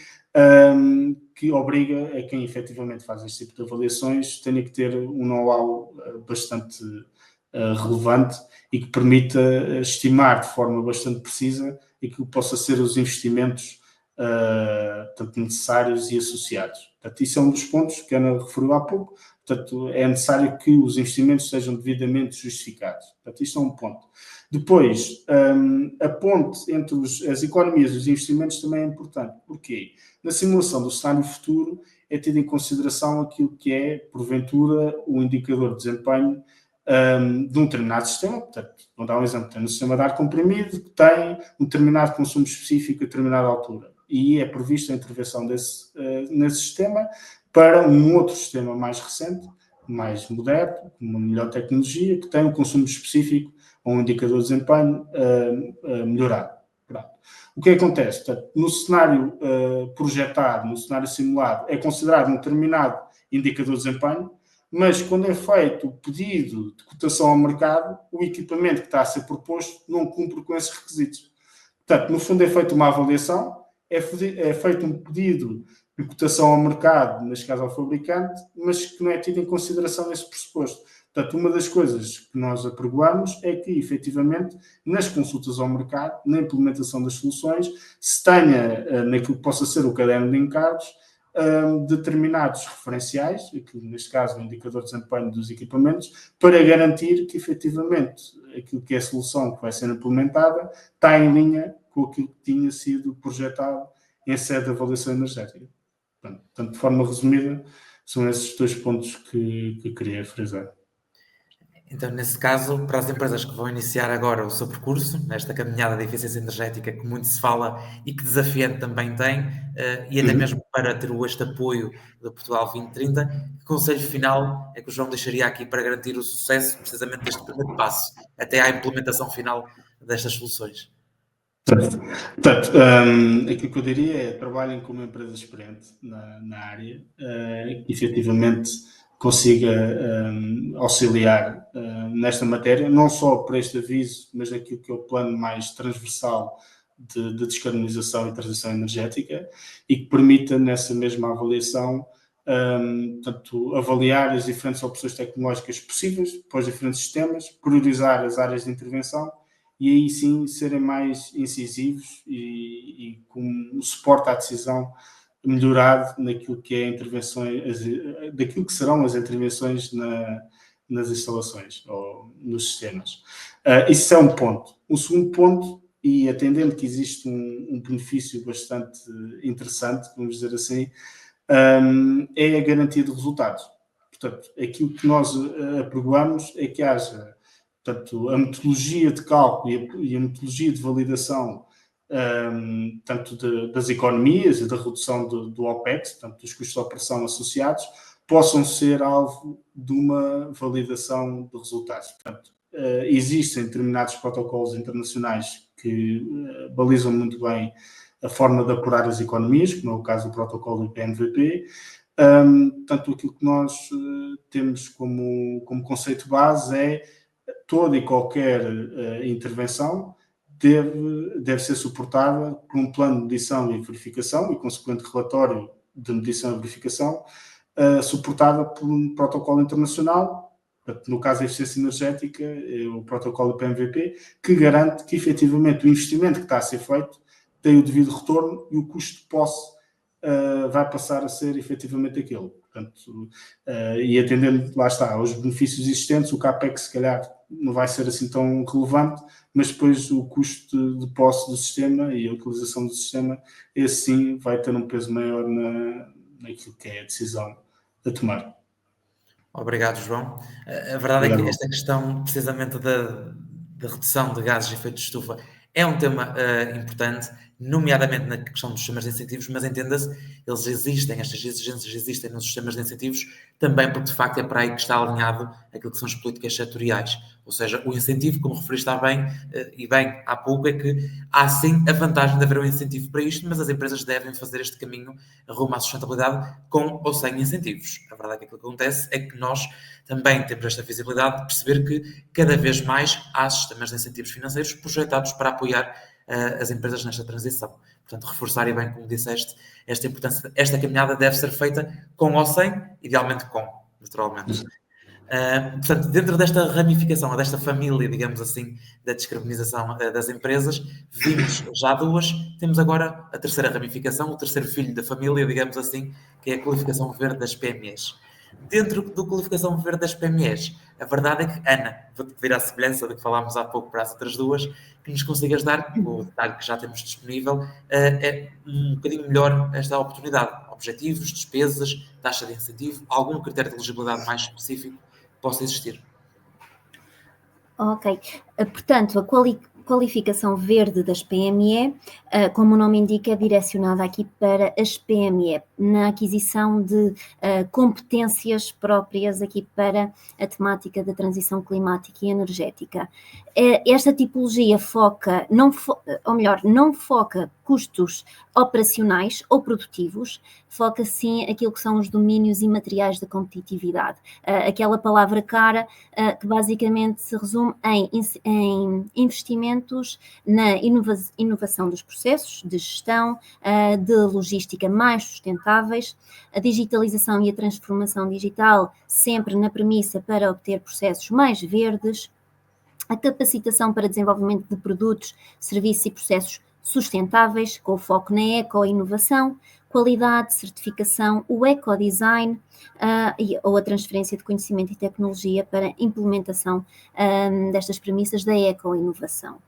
que obriga a quem efetivamente faz este tipo de avaliações tenha que ter um know-how bastante relevante e que permita estimar de forma bastante precisa aquilo que possa ser os investimentos tanto necessários e associados. Portanto, isso é um dos pontos que a Ana referiu há pouco. Portanto, é necessário que os investimentos sejam devidamente justificados. Portanto, isto é um ponto. Depois, a ponte entre as economias e os investimentos também é importante. Porquê? Na simulação do cenário futuro é tido em consideração aquilo que é, porventura, o indicador de desempenho de um determinado sistema. Portanto, vou dar um exemplo. Tem um sistema de ar comprimido que tem um determinado consumo específico a determinada altura. E é prevista a intervenção nesse sistema para um outro sistema mais recente, mais moderno, com uma melhor tecnologia, que tem um consumo específico ou um indicador de desempenho melhorado. Pronto. O que acontece? Portanto, no cenário projetado, no cenário simulado, é considerado um determinado indicador de desempenho, mas quando é feito o pedido de cotação ao mercado, o equipamento que está a ser proposto não cumpre com esses requisitos. Portanto, no fundo é feita uma avaliação, é feito um pedido de cotação ao mercado, neste caso ao fabricante, mas que não é tido em consideração nesse pressuposto. Portanto, uma das coisas que nós apregoamos é que, efetivamente, nas consultas ao mercado, na implementação das soluções, se tenha, naquilo que possa ser o caderno de encargos, determinados referenciais, aqui, neste caso o indicador de desempenho dos equipamentos, para garantir que, efetivamente, aquilo que é a solução que vai ser implementada está em linha com aquilo que tinha sido projetado em sede de avaliação energética. Portanto, de forma resumida, são esses dois pontos que queria frisar. Então, nesse caso, para as empresas que vão iniciar agora o seu percurso, nesta caminhada de eficiência energética que muito se fala e que desafiante também tem, e até mesmo para ter este apoio do Portugal 2030, que conselho final é que o João deixaria aqui para garantir o sucesso precisamente deste primeiro passo, até à implementação final destas soluções? Portanto, aquilo que eu diria é trabalhem com uma empresa experiente na área, que efetivamente consiga auxiliar nesta matéria, não só para este aviso, mas naquilo que é o plano mais transversal de descarbonização e transição energética, e que permita nessa mesma avaliação portanto, avaliar as diferentes opções tecnológicas possíveis para os diferentes sistemas, priorizar as áreas de intervenção e aí sim serem mais incisivos e com o suporte à decisão melhorado naquilo que é intervenções, daquilo que serão as intervenções nas instalações ou nos sistemas. Isso é um ponto. O segundo ponto, e atendendo que existe um benefício bastante interessante, vamos dizer assim, é a garantia de resultados. Portanto, aquilo que nós apregoamos é que haja, portanto, a metodologia de cálculo e a metodologia de validação tanto das economias e da redução do OPEX, portanto, dos custos de operação associados, possam ser alvo de uma validação de resultados. Portanto, existem determinados protocolos internacionais que balizam muito bem a forma de apurar as economias, como é o caso do protocolo IPMVP. Portanto, aquilo que nós temos como conceito base é toda e qualquer intervenção deve ser suportada por um plano de medição e verificação e consequente relatório de medição e verificação suportada por um protocolo internacional, no caso da eficiência energética, o protocolo PMVP, que garante que efetivamente o investimento que está a ser feito tem o devido retorno e o custo de posse vai passar a ser efetivamente aquele. Portanto, e atendendo, lá está, aos benefícios existentes, o CAPEX se calhar não vai ser assim tão relevante, mas depois o custo de posse do sistema e a utilização do sistema, esse sim vai ter um peso maior naquilo que é a decisão a tomar. Obrigado, João. A verdade é que esta questão, precisamente da redução de gases de efeito de estufa, é um tema importante, nomeadamente na questão dos sistemas de incentivos, mas entenda-se, eles existem, estas exigências existem nos sistemas de incentivos, também porque de facto é para aí que está alinhado aquilo que são as políticas setoriais. Ou seja, o incentivo, como referiste bem, e bem há pouco, é que há sim a vantagem de haver um incentivo para isto, mas as empresas devem fazer este caminho rumo à sustentabilidade com ou sem incentivos. A verdade é que aquilo que acontece é que nós também temos esta visibilidade de perceber que cada vez mais há sistemas de incentivos financeiros projetados para apoiar as empresas nesta transição. Portanto, reforçar e bem, como disseste, esta importância, esta caminhada deve ser feita com ou sem, idealmente com, naturalmente. Portanto, dentro desta ramificação, desta família, digamos assim, da descarbonização das empresas, vimos já duas, temos agora a terceira ramificação, o terceiro filho da família, digamos assim, que é a qualificação verde das PMEs. Dentro da qualificação verde das PMEs, a verdade é que, Ana, vou-te pedir a semelhança do que falámos há pouco para as outras duas, que nos consigas dar, o detalhe que já temos disponível, é um bocadinho melhor esta oportunidade. Objetivos, despesas, taxa de incentivo, algum critério de elegibilidade mais específico possa existir. Ok, portanto, a qualificação verde das PME, como o nome indica, é direcionada aqui para as PME, na aquisição de competências próprias aqui para a temática da transição climática e energética. Esta tipologia foca, não foca custos operacionais ou produtivos, foca sim aquilo que são os domínios imateriais da competitividade. Aquela palavra cara que basicamente se resume em investimentos na inovação dos processos de gestão, de logística mais sustentáveis, a digitalização e a transformação digital sempre na premissa para obter processos mais verdes, a capacitação para desenvolvimento de produtos, serviços e processos sustentáveis, com foco na eco-inovação, qualidade, certificação, o ecodesign ou a transferência de conhecimento e tecnologia para implementação destas premissas da eco-inovação.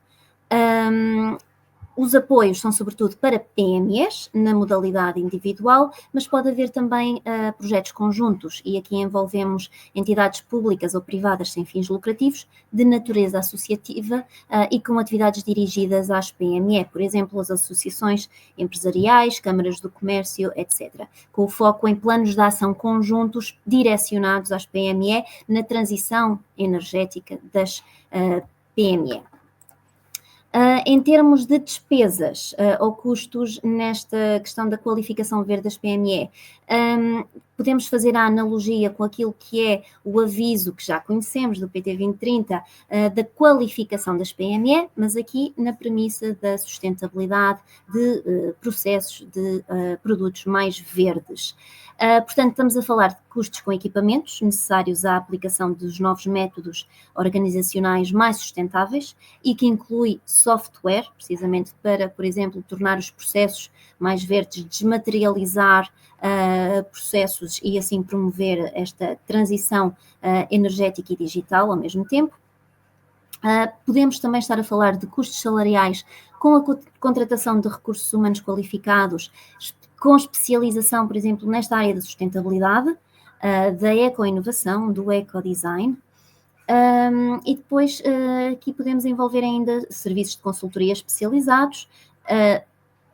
Os apoios são sobretudo para PMEs, na modalidade individual, mas pode haver também projetos conjuntos, e aqui envolvemos entidades públicas ou privadas sem fins lucrativos, de natureza associativa e com atividades dirigidas às PME, por exemplo, as associações empresariais, câmaras do comércio, etc., com o foco em planos de ação conjuntos direcionados às PME na transição energética das PME. Em termos de despesas ou custos nesta questão da qualificação verde das PME, podemos fazer a analogia com aquilo que é o aviso que já conhecemos do PT 2030 da qualificação das PME, mas aqui na premissa da sustentabilidade de processos de produtos mais verdes. Portanto, estamos a falar de custos com equipamentos necessários à aplicação dos novos métodos organizacionais mais sustentáveis e que inclui software, precisamente para, por exemplo, tornar os processos mais verdes, desmaterializar processos e assim promover esta transição energética e digital ao mesmo tempo. Podemos também estar a falar de custos salariais com a contratação de recursos humanos qualificados, com especialização, por exemplo, nesta área da sustentabilidade, da eco-inovação, do eco-design. E depois aqui podemos envolver ainda serviços de consultoria especializados,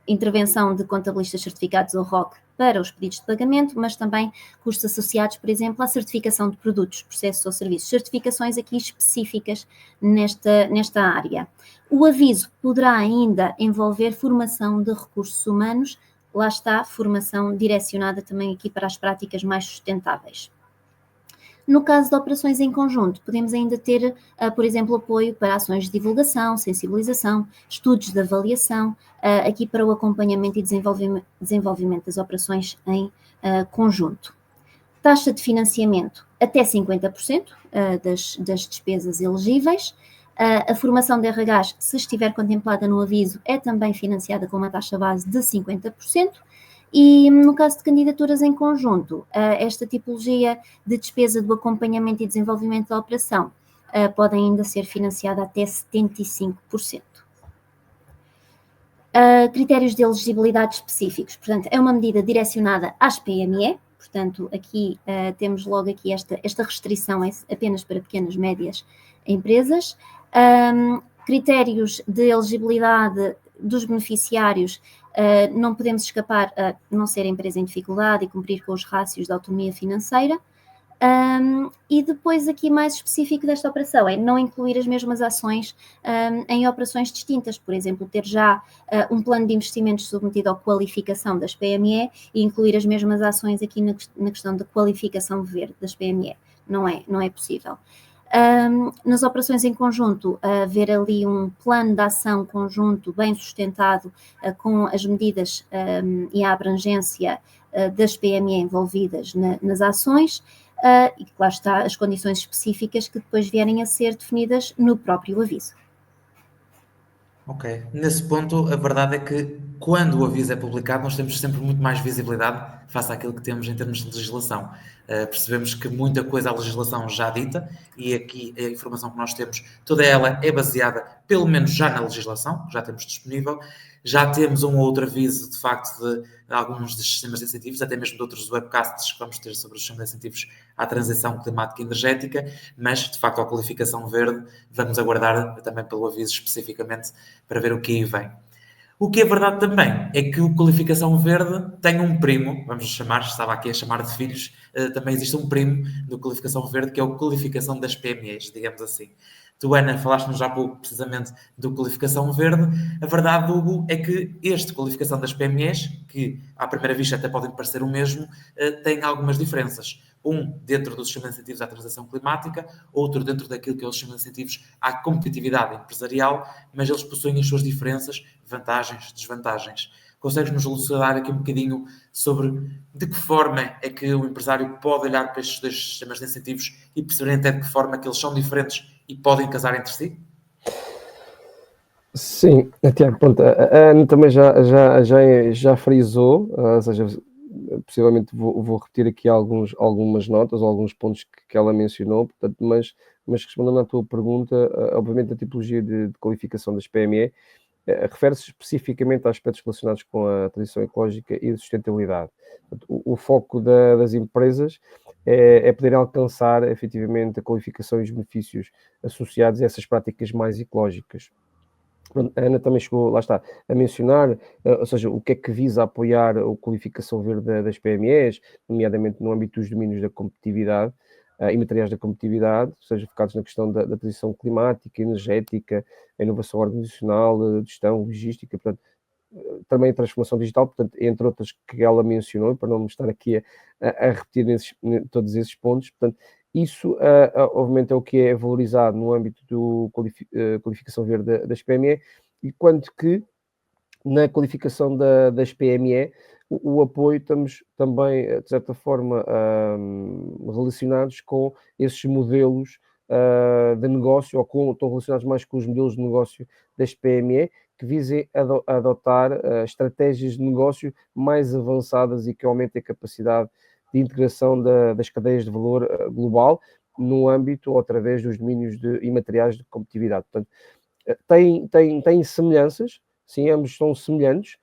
intervenção de contabilistas certificados ou ROC para os pedidos de pagamento, mas também custos associados, por exemplo, à certificação de produtos, processos ou serviços, certificações aqui específicas nesta área. O aviso poderá ainda envolver formação de recursos humanos, lá está, formação direcionada também aqui para as práticas mais sustentáveis. No caso de operações em conjunto, podemos ainda ter, por exemplo, apoio para ações de divulgação, sensibilização, estudos de avaliação, aqui para o acompanhamento e desenvolvimento das operações em conjunto. Taxa de financiamento até 50% das despesas elegíveis. A formação de RHs, se estiver contemplada no aviso, é também financiada com uma taxa base de 50%. E no caso de candidaturas em conjunto, esta tipologia de despesa do acompanhamento e desenvolvimento da operação pode ainda ser financiada até 75%. Critérios de elegibilidade específicos, portanto, é uma medida direcionada às PME, portanto, aqui temos logo aqui esta restrição é apenas para pequenas e médias empresas. Critérios de elegibilidade dos beneficiários, não podemos escapar a não ser empresa em dificuldade e cumprir com os rácios da autonomia financeira. E depois aqui mais específico desta operação é não incluir as mesmas ações em operações distintas, por exemplo, ter já um plano de investimentos submetido à qualificação das PME e incluir as mesmas ações aqui na questão da qualificação verde das PME. Não é possível. Nas operações em conjunto, haver ali um plano de ação conjunto bem sustentado com as medidas e a abrangência das PME envolvidas nas ações, e lá está as condições específicas que depois vierem a ser definidas no próprio aviso. Ok. Nesse ponto, a verdade é que quando o aviso é publicado, nós temos sempre muito mais visibilidade face àquilo que temos em termos de legislação. Percebemos que muita coisa a legislação já dita e aqui a informação que nós temos, toda ela é baseada, pelo menos já na legislação, que já temos disponível. Já temos um ou outro aviso, de facto, de alguns dos sistemas de incentivos, até mesmo de outros webcasts que vamos ter sobre os sistemas de incentivos à transição climática e energética, mas, de facto, a qualificação verde, vamos aguardar também pelo aviso especificamente para ver o que aí vem. O que é verdade também é que o qualificação verde tem um primo, vamos chamar, estava aqui a chamar de filhos, também existe um primo do qualificação verde, que é a qualificação das PMEs, digamos assim. Tu, Ana, falaste-nos já pouco precisamente do qualificação verde. A verdade, Hugo, é que este qualificação das PMEs, que à primeira vista até podem parecer o mesmo, tem algumas diferenças. Um dentro do sistema de incentivos à transição climática, outro dentro daquilo que é o sistema de incentivos à competitividade empresarial, mas eles possuem as suas diferenças, vantagens, desvantagens. Consegues-nos elucidar aqui um bocadinho sobre de que forma é que o empresário pode olhar para estes dois sistemas de incentivos e perceber até de que forma que eles são diferentes e podem casar entre si? Sim, Tiago, pronto, a Ana também já frisou, ou seja, possivelmente vou repetir aqui algumas notas, alguns pontos que ela mencionou, portanto, mas respondendo à tua pergunta, obviamente a tipologia de qualificação das PME refere-se especificamente a aspectos relacionados com a transição ecológica e a sustentabilidade. Portanto, o foco das empresas é poder alcançar efetivamente a qualificação e os benefícios associados a essas práticas mais ecológicas. A Ana também chegou, lá está, a mencionar, ou seja, o que é que visa apoiar a qualificação verde das PMEs, nomeadamente no âmbito dos domínios da competitividade e materiais da competitividade, seja focados na questão da transição climática, energética, a inovação organizacional, a gestão, logística, portanto, também a transformação digital, portanto, entre outras que ela mencionou, para não me estar aqui a repetir todos esses pontos, portanto, isso, obviamente, é o que é valorizado no âmbito da qualificação verde das PME, e quanto que na qualificação das PME, o apoio estamos também, de certa forma, relacionados com esses modelos de negócio, ou estão relacionados mais com os modelos de negócio das PME, que visem adotar estratégias de negócio mais avançadas e que aumentem a capacidade de integração das cadeias de valor global no âmbito ou através dos domínios e materiais de competitividade. Portanto, tem semelhanças, sim, ambos são semelhantes,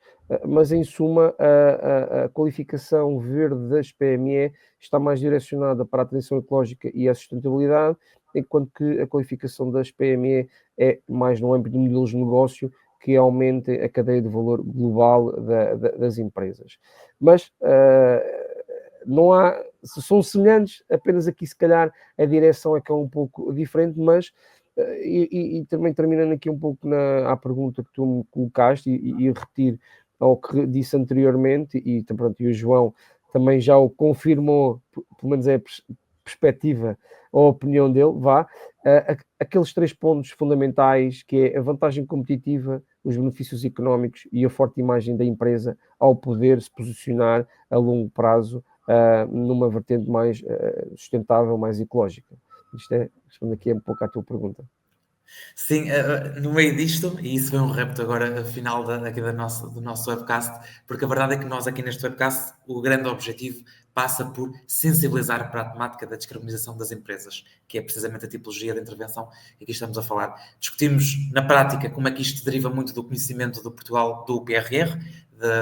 mas em suma a qualificação verde das PME está mais direcionada para a transição ecológica e a sustentabilidade, enquanto que a qualificação das PME é mais no âmbito de modelos de negócio que aumentem a cadeia de valor global das empresas. Mas não há, são semelhantes, apenas aqui se calhar a direção é que é um pouco diferente, mas e também terminando aqui um pouco à pergunta que tu me colocaste e repetir ao que disse anteriormente, e o João também já o confirmou, pelo menos é a perspectiva ou a opinião dele, aqueles 3 pontos fundamentais, que é a vantagem competitiva, os benefícios económicos e a forte imagem da empresa ao poder se posicionar a longo prazo numa vertente mais sustentável, mais ecológica. Isto respondo aqui um pouco à tua pergunta. Sim, no meio disto, e isso foi um repto agora final aqui do nosso webcast, porque a verdade é que nós aqui neste webcast, o grande objetivo passa por sensibilizar para a temática da descarbonização das empresas, que é precisamente a tipologia de intervenção que aqui estamos a falar. Discutimos na prática como é que isto deriva muito do conhecimento do Portugal, do PRR,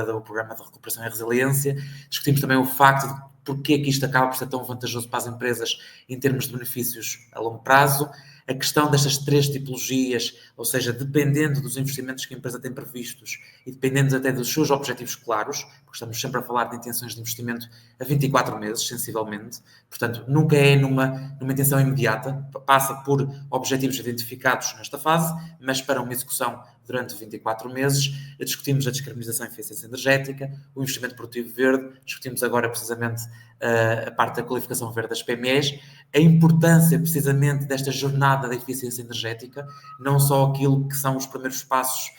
do Programa de Recuperação e Resiliência. Discutimos também o facto de porque é que isto acaba por ser tão vantajoso para as empresas em termos de benefícios a longo prazo. A questão destas 3 tipologias, ou seja, dependendo dos investimentos que a empresa tem previstos e dependendo até dos seus objetivos claros, porque estamos sempre a falar de intenções de investimento a 24 meses, sensivelmente, portanto, nunca é numa intenção imediata, passa por objetivos identificados nesta fase, mas para uma execução durante 24 meses. Discutimos a descarbonização e eficiência energética, o investimento produtivo verde, discutimos agora precisamente a parte da qualificação verde das PMEs, a importância precisamente desta jornada da eficiência energética, não só aquilo que são os primeiros passos,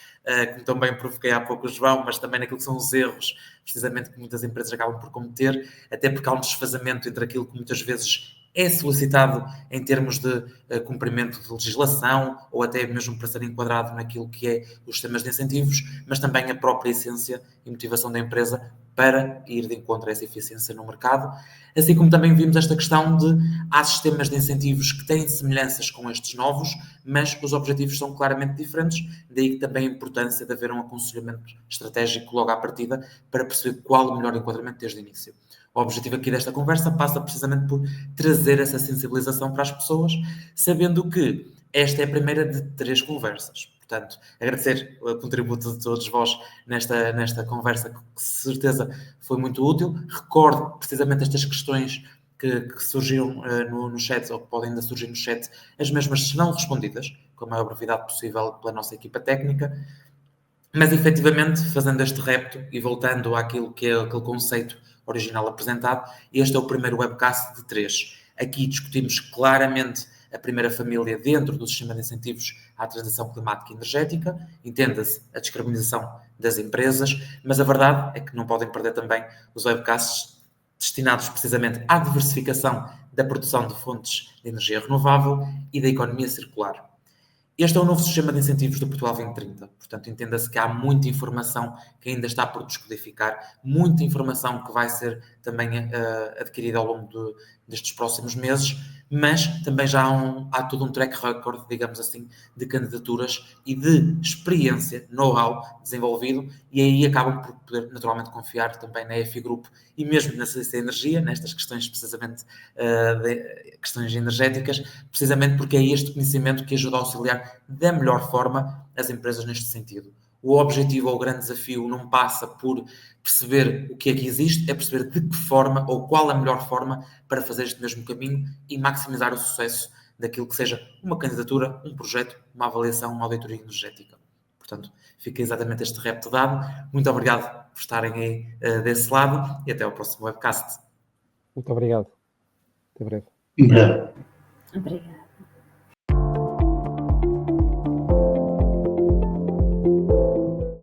como também provoquei há pouco o João, mas também naquilo que são os erros, precisamente que muitas empresas acabam por cometer, até porque há um desfazamento entre aquilo que muitas vezes é solicitado em termos de cumprimento de legislação ou até mesmo para ser enquadrado naquilo que é os sistemas de incentivos, mas também a própria essência e motivação da empresa para ir de encontro a essa eficiência no mercado. Assim como também vimos esta questão de há sistemas de incentivos que têm semelhanças com estes novos, mas os objetivos são claramente diferentes, daí também a importância de haver um aconselhamento estratégico logo à partida para perceber qual o melhor enquadramento desde o início. O objetivo aqui desta conversa passa precisamente por trazer essa sensibilização para as pessoas, sabendo que esta é a primeira de 3 conversas. Portanto, agradecer o contributo de todos vós nesta conversa, que certeza foi muito útil. Recordo precisamente estas questões que surgiram no chat, ou que podem ainda surgir no chat, as mesmas serão respondidas com a maior brevidade possível pela nossa equipa técnica. Mas, efetivamente, fazendo este repto e voltando àquilo que é aquele conceito original apresentado, este é o primeiro webcast de 3. Aqui discutimos claramente a primeira família dentro do sistema de incentivos à transição climática e energética, entenda-se a descarbonização das empresas, mas a verdade é que não podem perder também os webcasts destinados precisamente à diversificação da produção de fontes de energia renovável e da economia circular. Este é o novo sistema de incentivos do Portugal 2030. Portanto, entenda-se que há muita informação que ainda está por descodificar, muita informação que vai ser também adquirida ao longo destes próximos meses, mas também já há todo um track record, digamos assim, de candidaturas e de experiência, know-how desenvolvido, e aí acabam por poder naturalmente confiar também na EFI Group e mesmo na CDC Energia, nestas questões precisamente de questões energéticas, precisamente porque é este conhecimento que ajuda a auxiliar da melhor forma as empresas neste sentido. O objetivo ou o grande desafio não passa por perceber o que é que existe, é perceber de que forma ou qual a melhor forma para fazer este mesmo caminho e maximizar o sucesso daquilo que seja uma candidatura, um projeto, uma avaliação, uma auditoria energética. Portanto, fica exatamente este repto dado. Muito obrigado por estarem aí desse lado e até ao próximo webcast. Muito obrigado. Até breve. Obrigado. Obrigada.